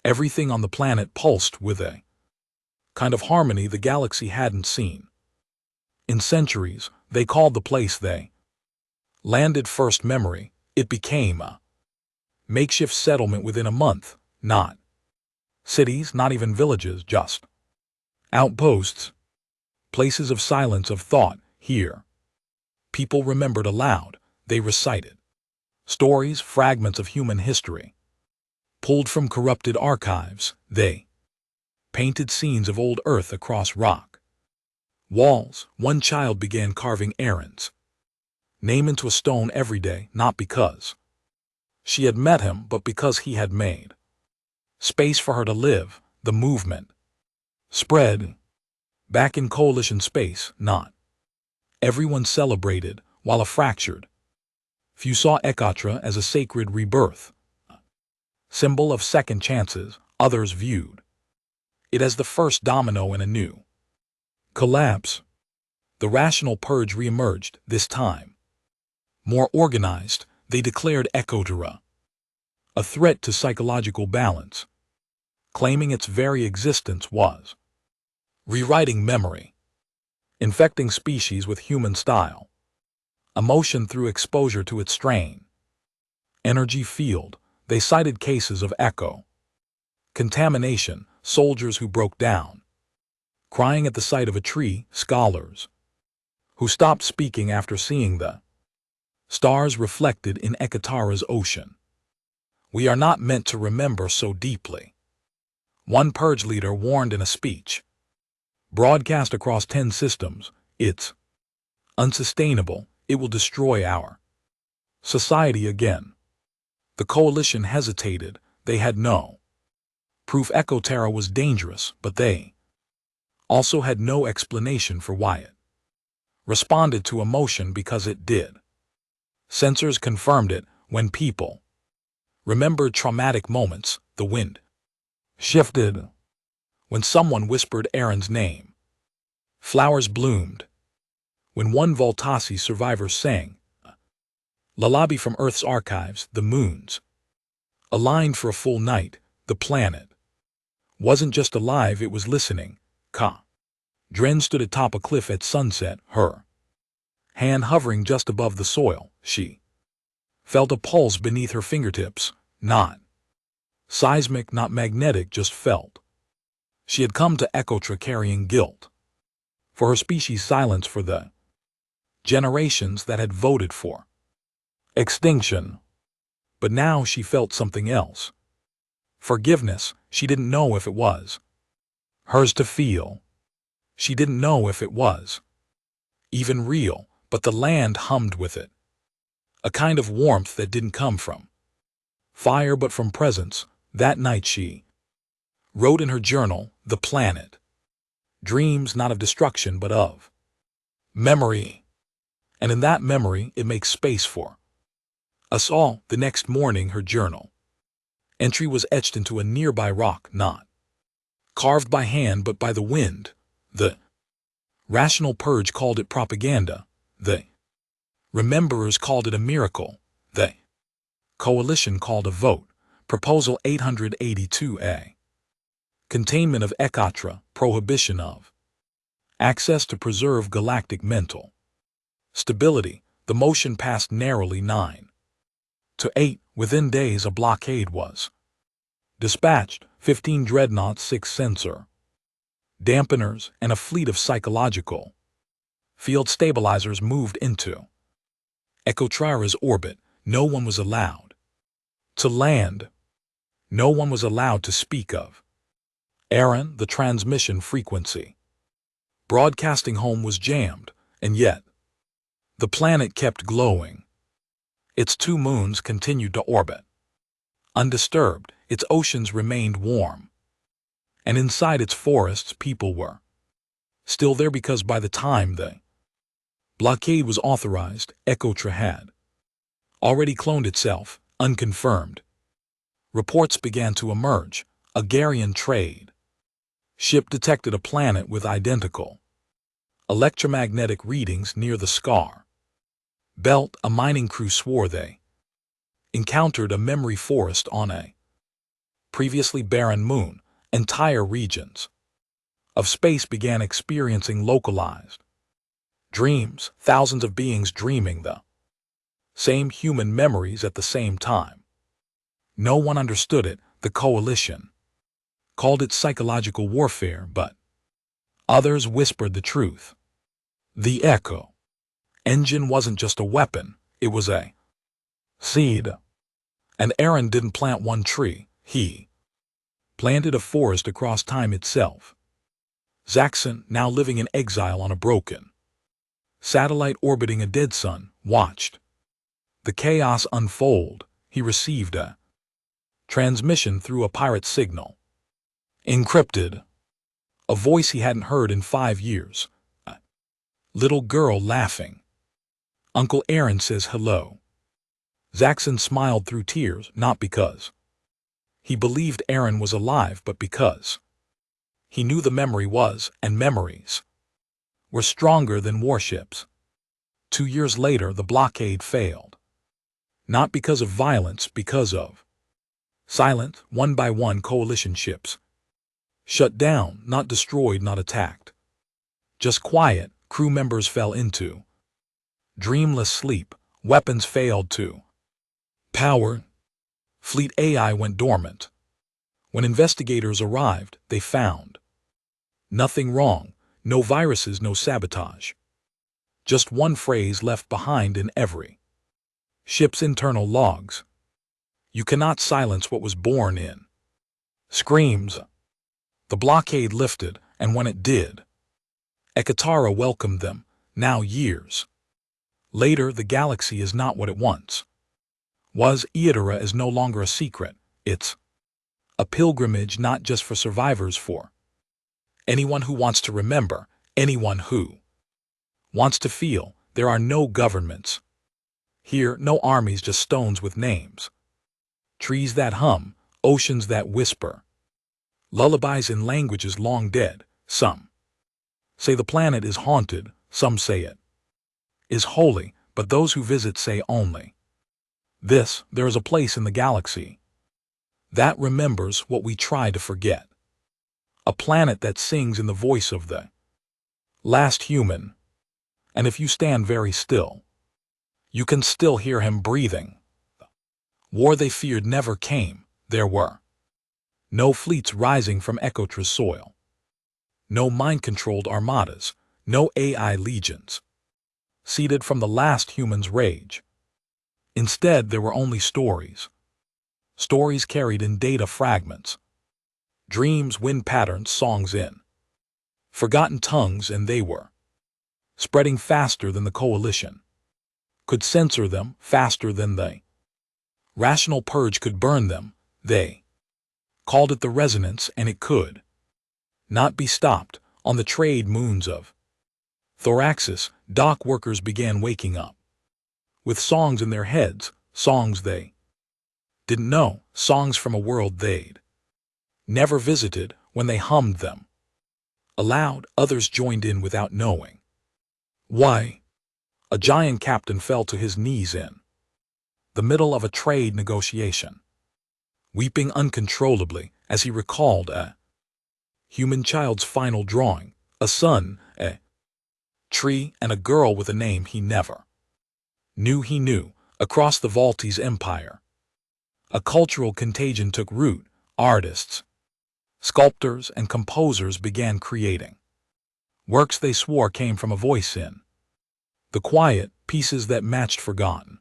Everything on the planet pulsed with a kind of harmony the galaxy hadn't seen in centuries. They called the place they landed First Memory. It became a makeshift settlement within a month. Not cities, not even villages, just outposts, places of silence, of thought. Here, people remembered aloud. They recited stories, fragments of human history, pulled from corrupted archives. They painted scenes of old Earth across rock walls. One child began carving Aaron's name into a stone every day, not because she had met him, but because he had made space for her to live. The movement spread back in coalition space. Not everyone celebrated, while a fractured few saw Ekatra as a sacred rebirth, symbol of second chances. Others viewed it as the first domino in a new collapse. The rational purge reemerged, this time more organized. They declared Ekotera a threat to psychological balance, claiming its very existence was rewriting memory, infecting species with human style, emotion through exposure to its strain. Energy field. They cited cases of echo contamination, soldiers who broke down, crying at the sight of a tree, scholars who stopped speaking after seeing the stars reflected in Ekatara's ocean. We are not meant to remember so deeply, one purge leader warned in a speech broadcast across 10 systems. It's unsustainable. It will destroy our society again. The coalition hesitated. They had no proof Ekotera was dangerous, but they also had no explanation for why it responded to emotion because it did. Sensors confirmed it. When people remembered traumatic moments, the wind shifted. When someone whispered Aaron's name, flowers bloomed. When one Voltasi survivor sang lullaby from Earth's archives, the moons aligned for a full night. The planet wasn't just alive, it was listening. Dren stood atop a cliff at sunset, her hand hovering just above the soil. She felt a pulse beneath her fingertips, not seismic, not magnetic, just felt. She had come to Ekotra carrying guilt for her species' silence, for the generations that had voted for extinction. But now she felt something else. Forgiveness. She didn't know if it was hers to feel. She didn't know if it was even real, but the land hummed with it. A kind of warmth that didn't come from fire but from presence. That night she wrote in her journal, "The planet dreams not of destruction but of memory." And in that memory it makes space for us all. The next morning her journal Entry was etched into a nearby rock, not carved by hand but by the wind. The rational purge called it propaganda. The rememberers called it a miracle. The coalition called a vote. Proposal 882A. Containment of ekatra, prohibition of access to preserve galactic mental stability. The motion passed narrowly 9-8. Within days a blockade was dispatched, 15 dreadnoughts, 6 sensor dampeners, and a fleet of psychological field stabilizers moved into Ekotra's orbit. No one was allowed to land. No one was allowed to speak of Aaron. The transmission frequency broadcasting home was jammed, and yet the planet kept glowing. Its 2 moons continued to orbit undisturbed. Its oceans remained warm, and inside its forests people were still there, because by the time the blockade was authorized, Ekotra had already cloned itself, unconfirmed. Reports began to emerge. A Garian trade ship detected a planet with identical electromagnetic readings near the Scar Belt. A mining crew swore they encountered a memory forest on a previously barren moon. Entire regions of space began experiencing localized dreams, thousands of beings dreaming the same human memories at the same time. No one understood it. The coalition called it psychological warfare, but others whispered the truth. The Echo engine wasn't just a weapon, it was a seed. And Aaron didn't plant one tree, he planted a forest across time itself. Zaxxon, now living in exile on a broken satellite orbiting a dead sun, watched the chaos unfold. He received a transmission through a pirate signal, encrypted. A voice he hadn't heard in 5 years. A little girl laughing. Uncle Aaron says hello. Zaxxon smiled through tears, not because he believed Aaron was alive, but because he knew the memory was, and memories were stronger than warships. 2 years later, the blockade failed. Not because of violence, because of silent, one by one coalition ships shut down, not destroyed, not attacked. Just quiet. Crew members fell into dreamless sleep. Weapons failed to power. Fleet AI went dormant. When investigators arrived, they found nothing wrong. No viruses, no sabotage. Just one phrase left behind in every ship's internal logs. You cannot silence what was born in screams. The blockade lifted, and when it did, Ekatara welcomed them. Now, years later, the galaxy is not what it once was. Eatera is no longer a secret. It's a pilgrimage, not just for survivors, for anyone who wants to remember, anyone who wants to feel. There are no governments here, no armies, just stones with names, trees that hum, oceans that whisper, lullabies in languages long dead. Some say the planet is haunted, some say it is holy, but those who visit say only this: there is a place in the galaxy that remembers what we try to forget. A planet that sings in the voice of the last human. And if you stand very still, you can still hear him breathing. War they feared never came. There were no fleets rising from Ekotra's soil, no mind-controlled armadas, no AI legions seeded from the last human's rage. Instead, there were only stories. Stories carried in data fragments, dreams, wind patterns, songs in forgotten tongues, and they were spreading faster than the coalition could censor them, faster than the rational purge could burn them. They called it the resonance, and it could not be stopped. On the trade moons of Thoraxis, dock workers began waking up with songs in their heads, songs they didn't know songs from a world they'd never visited. When they hummed them aloud, others joined in without knowing why. A giant captain fell to his knees in the middle of a trade negotiation, weeping uncontrollably as he recalled a human child's final drawing, a sun, a tree, and a girl with a name he never knew he knew. Across the Maltese Empire, a cultural contagion took root. Artists, sculptors, and composers began creating works they swore came from a voice in the quiet, pieces that matched forgotten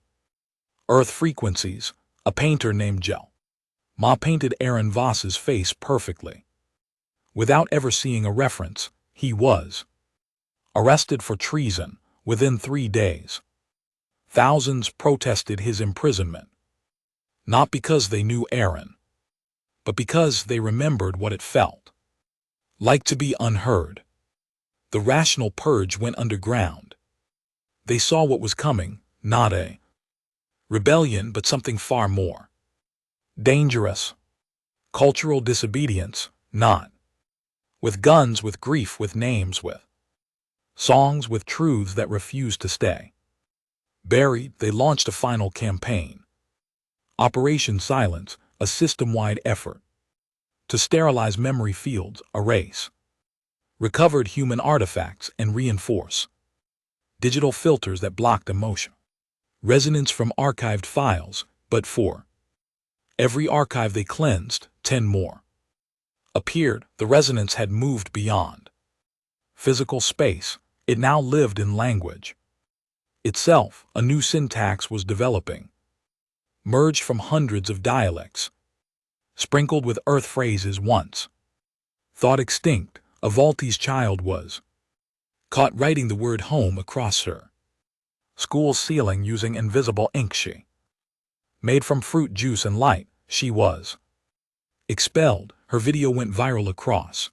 earth frequencies. A painter named Gel Ma painted Aaron Voss's face perfectly. Without ever seeing a reference, he was arrested for treason within 3 days. Thousands protested his imprisonment, not because they knew Aaron, but because they remembered what it felt like to be unheard. The rational purge went underground. They saw what was coming, not a rebellion, but something far more dangerous. Cultural disobedience, not with guns, with grief, with names, with songs, with truths that refused to stay buried. They launched a final campaign, Operation Silence, a system-wide effort to sterilize memory fields, erase recovered human artifacts, and reinforce digital filters that blocked emotion resonance from archived files. But for every archive they cleansed, 10 more appeared. The resonance had moved beyond physical space. It now lived in language itself. A new syntax was developing, merged from hundreds of dialects, sprinkled with earth phrases once thought extinct. A Maltese child was caught writing the word home across her school's ceiling using invisible ink she made from fruit juice and light. She was expelled. Her video went viral across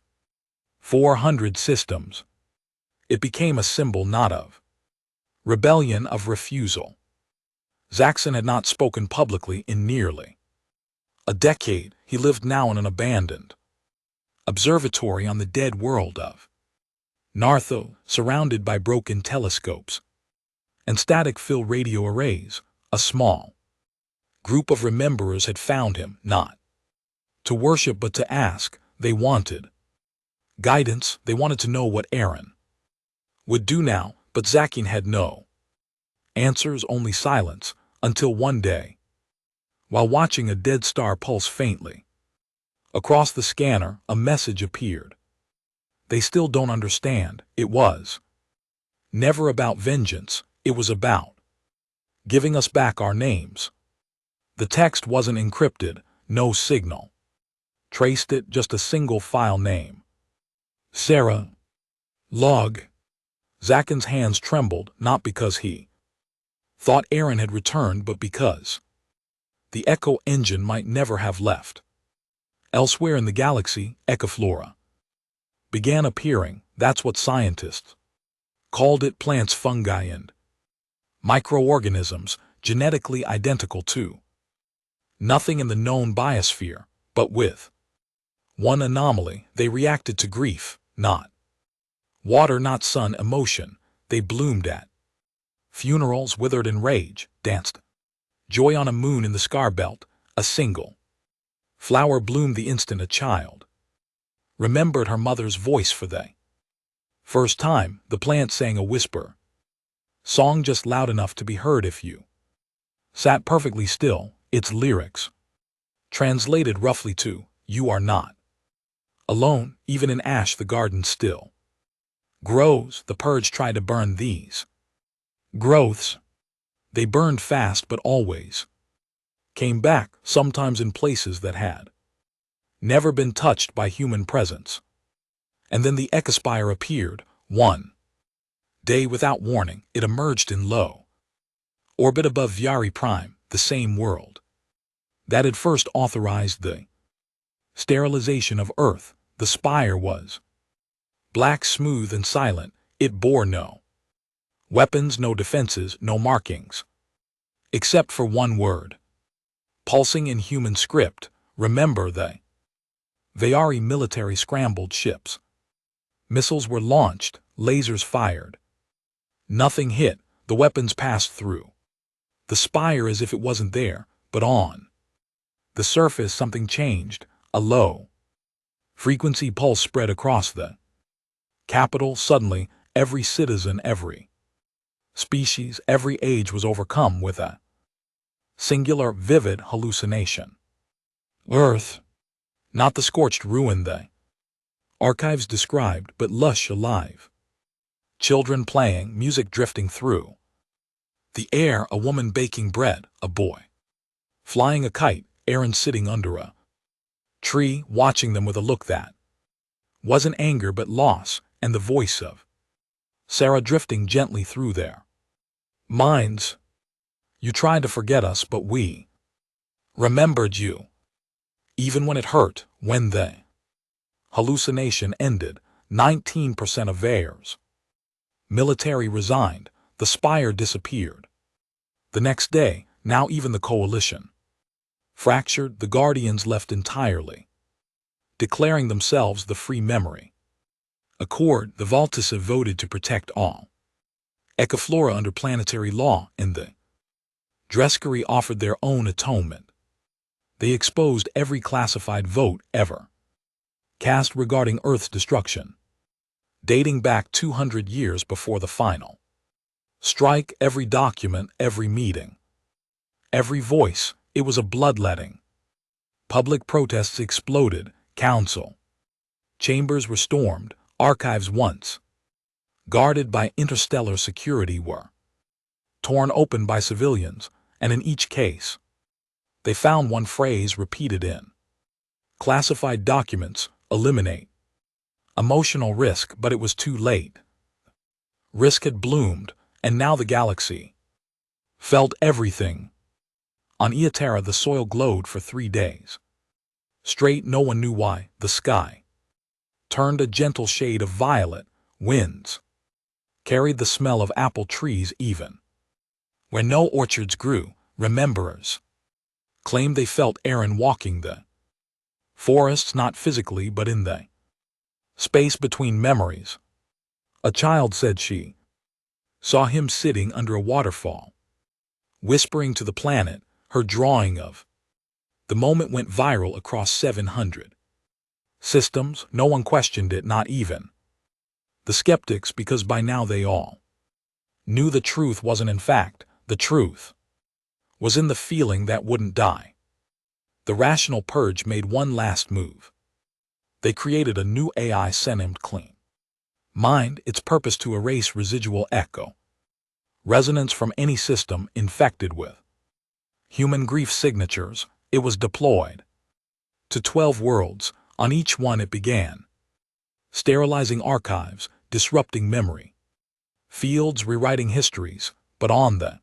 400 systems. It became a symbol not of rebellion, of refusal. Zackson had not spoken publicly in nearly a decade. He lived now in an abandoned observatory on the dead world of Nartho, surrounded by broken telescopes and static-filled radio arrays. A small group of rememberers had found him, not to worship but to ask. They wanted guidance. They wanted to know what Aaron would do now, but Zackson had no answers, only silence, until one day, while watching a dead star pulse faintly across the scanner, a message appeared. They still don't understand. It was never about vengeance. It was about giving us back our names. The text wasn't encrypted, no signal traced it, just a single file name. Sarah. Log. Zacken's hands trembled, not because he thought Aaron had returned, but because the echo engine might never have left. Elsewhere in the galaxy, echoflora began appearing. That's what scientists called it. Plants, fungi, and microorganisms genetically identical to nothing in the known biosphere, but with one anomaly: they reacted to grief, not water, not sun, emotion. They bloomed at funerals, withered in rage, danced joy on a moon in the scar belt. A single flower bloomed the instant a child remembered her mother's voice for the first time. The plant sang a whisper song, just loud enough to be heard if you sat perfectly still. Its lyrics translated roughly to, "You are not alone, even in ash the garden still grows." The purge tried to burn these growths. They burned fast, but always came back, sometimes in places that had never been touched by human presence. And then the ecospire appeared. One day, without warning, it emerged in low orbit above Viari Prime, the same world that had first authorized the sterilization of Earth. The spire was black, smooth, and silent. It bore no weapons, no defenses, no markings, except for one word: pulsing in human script. Remember they. Vayari military scrambled ships. Missiles were launched, lasers fired. Nothing hit, the weapons passed through. The spire as if it wasn't there, but on the surface something changed, a low frequency pulse spread across the capital. Suddenly, every citizen, every species, every age was overcome with a singular, vivid hallucination. Earth, not the scorched ruin the archives described, but lush, alive. Children playing, music drifting through the air, a woman baking bread, a boy flying a kite, Aaron sitting under a tree, watching them with a look that wasn't anger but loss, and the voice of Sarah drifting gently through their minds. You tried to forget us, but we remembered you. Even when it hurt, when the hallucination ended, 19% of Vayar's military resigned, the spire disappeared. The next day, now even the coalition fractured, the Guardians left entirely, declaring themselves the Free Memory Accord. The Voltissa voted to protect all ecoflora under planetary law, and the Dreskery offered their own atonement. They exposed every classified vote ever cast regarding Earth's destruction, dating back 200 years before the final strike. Every document, every meeting, every voice, it was a bloodletting. Public protests exploded, council chambers were stormed, archives once guarded by interstellar security were torn open by civilians, and in each case, they found one phrase repeated in classified documents: eliminate emotional risk. But it was too late. Risk had bloomed, and now the galaxy felt everything. On Eotera the soil glowed for 3 days straight, no one knew why. The sky turned a gentle shade of violet, winds carried the smell of apple trees even where no orchards grew. Rememberers claimed they felt Aaron walking the forests, not physically but in the space between memories. A child said she saw him sitting under a waterfall, whispering to the planet. Her drawing of the moment went viral across 700 systems. No one questioned it, not even the skeptics, because by now they all knew the truth wasn't in fact. The truth was in the feeling that wouldn't die. The rational purge made one last move. They created a new AI named Clean Mind, its purpose to erase residual echo resonance from any system infected with human grief signatures. It was deployed to 12 worlds. On each one it began sterilizing archives, disrupting memory fields, rewriting histories. But on the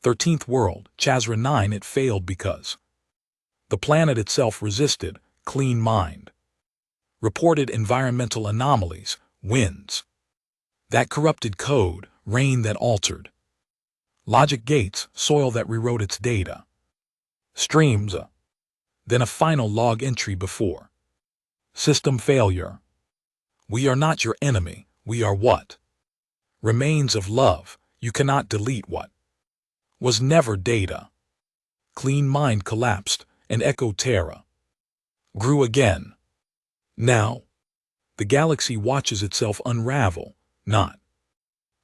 13th world, Chazra 9, it failed because the planet itself resisted. Clean Mind reported environmental anomalies, winds that corrupted code, rain that altered logic gates, soil that rewrote its data streams. Then a final log entry before system failure. We are not your enemy, we are what remains of love. You cannot delete what was never data. Clean Mind collapsed, and Echo-Terra grew again. Now, the galaxy watches itself unravel, not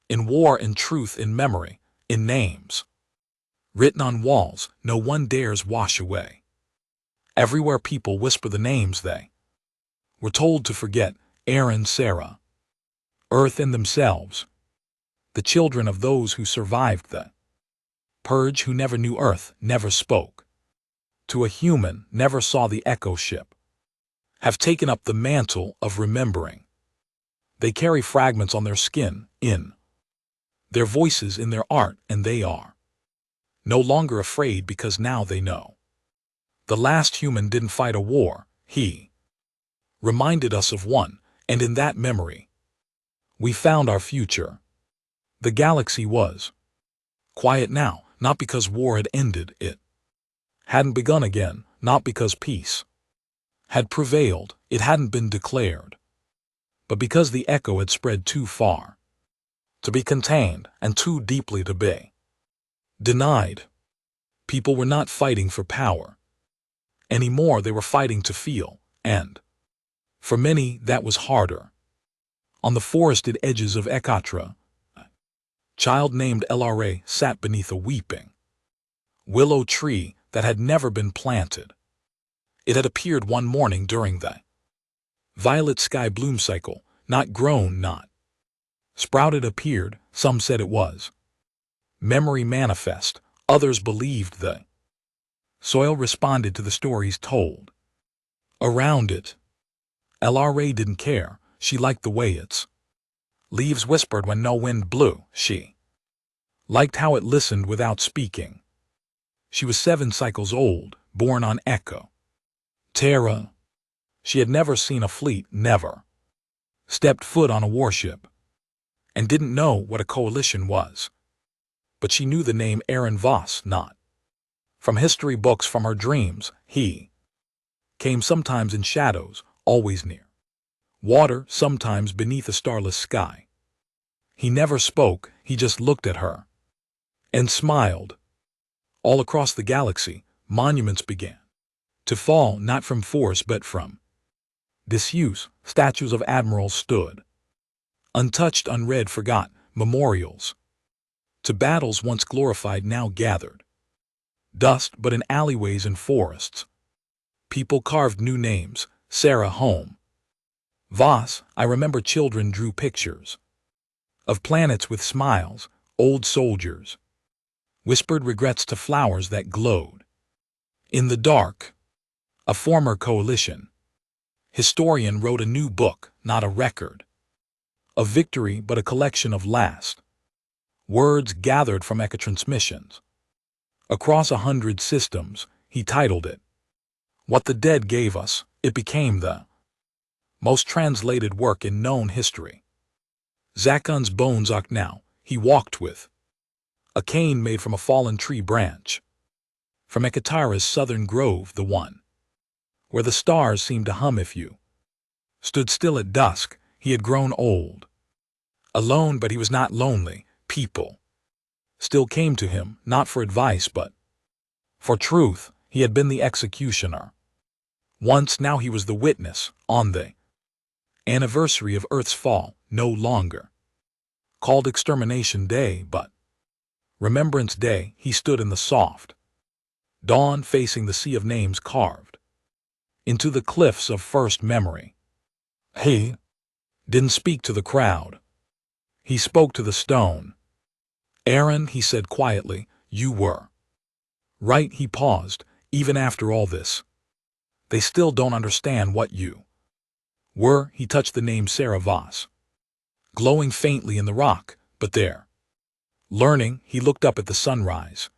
in war, in truth, in memory, in names written on walls no one dares wash away. Everywhere people whisper the names they were told to forget: Aaron, Sarah, Earth, and themselves. The children of those who survived the purge, who never knew Earth, never spoke to a human, never saw the Echo ship, have taken up the mantle of remembering. They carry fragments on their skin, in their voices, in their art, and they are no longer afraid because now they know. The last human didn't fight a war, he reminded us of one, and in that memory, we found our future. The galaxy was quiet now, not because war had ended, it hadn't begun again, not because peace had prevailed, it hadn't been declared, but because the echo had spread too far to be contained and too deeply to be denied. People were not fighting for power anymore, they were fighting to feel, and for many that was harder. On the forested edges of Ekatra, a child named Lra sat beneath a weeping willow tree that had never been planted. It had appeared one morning during the violet sky bloom cycle, not grown, not sprouted, appeared. Some said it was memory manifest, others believed the soil responded to the stories told around it. Lra didn't care, she liked the way its leaves whispered when no wind blew, she liked how it listened without speaking. She was 7 cycles old, born on Echo Terra. She had never seen a fleet, never stepped foot on a warship, and didn't know what a coalition was. But she knew the name Aaron Voss not from history books, from her dreams. He came sometimes in shadows, always near water, sometimes beneath a starless sky. He never spoke, he just looked at her and smiled. All across the galaxy, monuments began to fall, not from force but from disuse. Statues of admirals stood untouched, unread, forgot. Memorials to battles once glorified now gathered dust. But in alleyways and forests, people carved new names. Sarah home. Voss. I remember children drew pictures of planets with smiles. Old soldiers whispered regrets to flowers that glowed in the dark. A former coalition historian wrote a new book, not a record of victory but a collection of last words gathered from echo transmissions across 100 systems. He titled it What the Dead Gave Us. It became the most translated work in known history. Zakun's bones now. He walked with a cane made from a fallen tree branch from Ekatara's southern grove, the one where the stars seemed to hum if you stood still at dusk. He had grown old, alone, but he was not lonely. People still came to him, not for advice but for truth. He had been the executioner once, now he was the witness. On the anniversary of Earth's fall, no longer called Extermination Day but Remembrance Day, he stood in the soft dawn, facing the sea of names carved into the cliffs of first memory. He didn't speak to the crowd. He spoke to the stone. Aaron, he said quietly, you were right. He paused. Even after all this, they still don't understand what you were. He touched the name Sarah Voss, glowing faintly in the rock, but there. Learning, he looked up at the sunrise.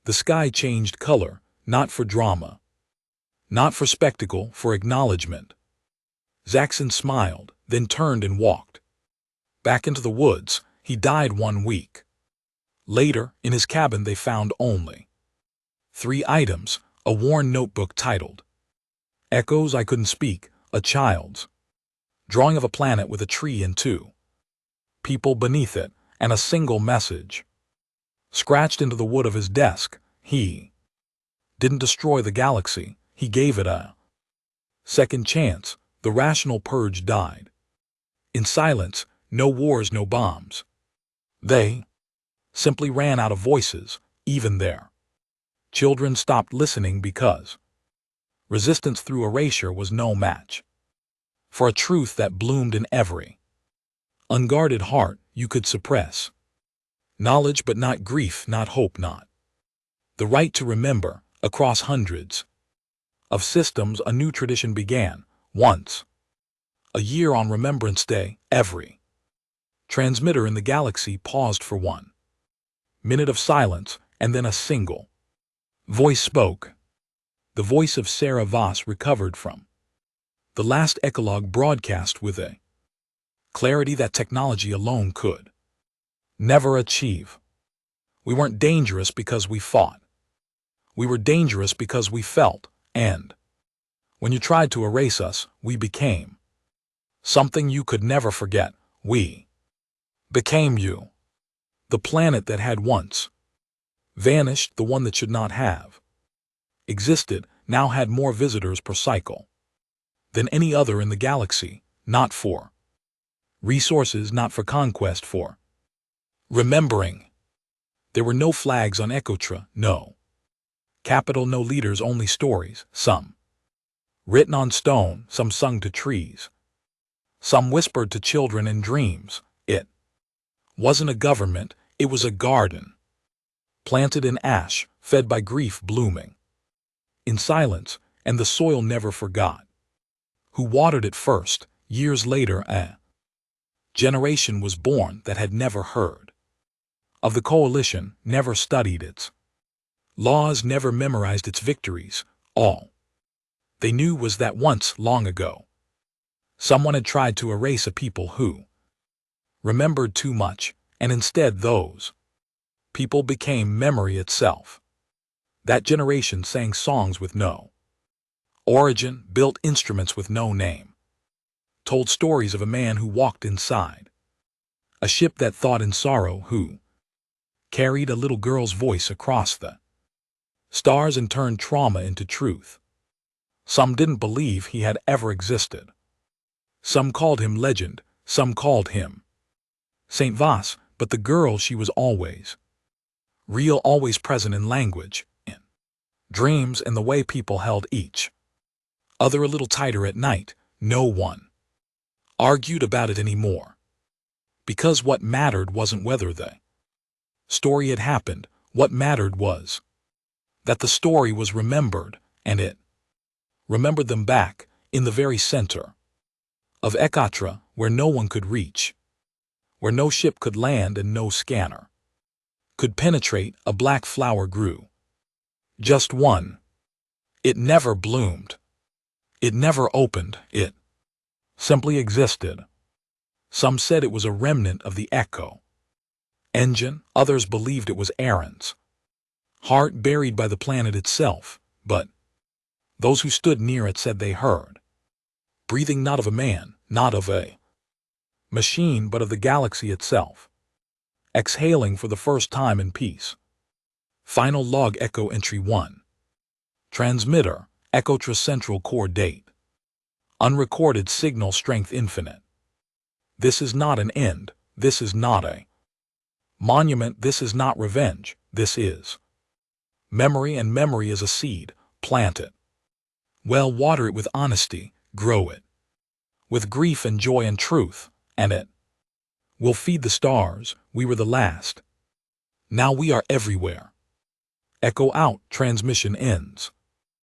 The sky changed color, not for drama, not for spectacle, for acknowledgement. Zaxxon smiled, then turned and walked back into the woods. He died 1 week later. In his cabin they found only 3 items: a worn notebook titled Echoes I Couldn't Speak, a child's drawing of a planet with a tree and 2 people beneath it, and a single message scratched into the wood of his desk. He didn't destroy the galaxy, he gave it a second chance. The rational purge died in silence. No wars, no bombs. They simply ran out of voices. Even their children stopped listening because resistance through erasure was no match for a truth that bloomed in every unguarded heart. You could suppress knowledge but not grief, not hope, not the right to remember. Across hundreds of systems a new tradition began. Once a year on Remembrance Day, every transmitter in the galaxy paused for 1 minute of silence, and then a single voice spoke. The voice of Sarah Voss, recovered from the last ecologue broadcast with a clarity that technology alone could never achieve. We weren't dangerous because we fought. We were dangerous because we felt, and when you tried to erase us, we became something you could never forget. We became you. The planet that had once vanished, the one that should not have existed, now had more visitors per cycle than any other in the galaxy, not for resources, not for conquest, for remembering. There were no flags on Ecotra, no capital, no leaders, only stories, some written on stone, some sung to trees, some whispered to children in dreams. It wasn't a government, it was a garden, planted in ash, fed by grief, blooming in silence, and the soil never forgot who watered it first. Years later, a generation was born that had never heard of the coalition, never studied its laws, never memorized its victories. All they knew was that once, long ago, someone had tried to erase a people who remembered too much, and instead those people became memory itself. That generation sang songs with no origin, built instruments with no name, told stories of a man who walked inside a ship that thought in sorrow, who carried a little girl's voice across the stars and turned trauma into truth. Some didn't believe he had ever existed. Some called him legend, some called him Saint Vas, but the girl, she was always real, always present in language, in dreams, and the way people held each other a little tighter at night. No one argued about it anymore, because what mattered wasn't whether the story had happened. What mattered was that the story was remembered, and it remembered them back, in the very center of Ekatra, where no one could reach, where no ship could land and no scanner could penetrate. A black flower grew. Just one. It never bloomed. It never opened. It simply existed. Some said it was a remnant of the Echo engine. Others believed it was Aaron's heart buried by the planet itself. But those who stood near it said they heard breathing, not of a man, not of a machine, but of the galaxy itself, exhaling for the first time in peace. Final log. Echo Entry 1. Transmitter, Ecotra Central Core Date. Unrecorded signal strength infinite. This is not an end. This is not a monument. This is not revenge. This is memory, and memory is a seed. Plant it well, water it with honesty, grow it with grief and joy and truth, and it will feed the stars. We were the last. Now we are everywhere. Echo out. Transmission ends.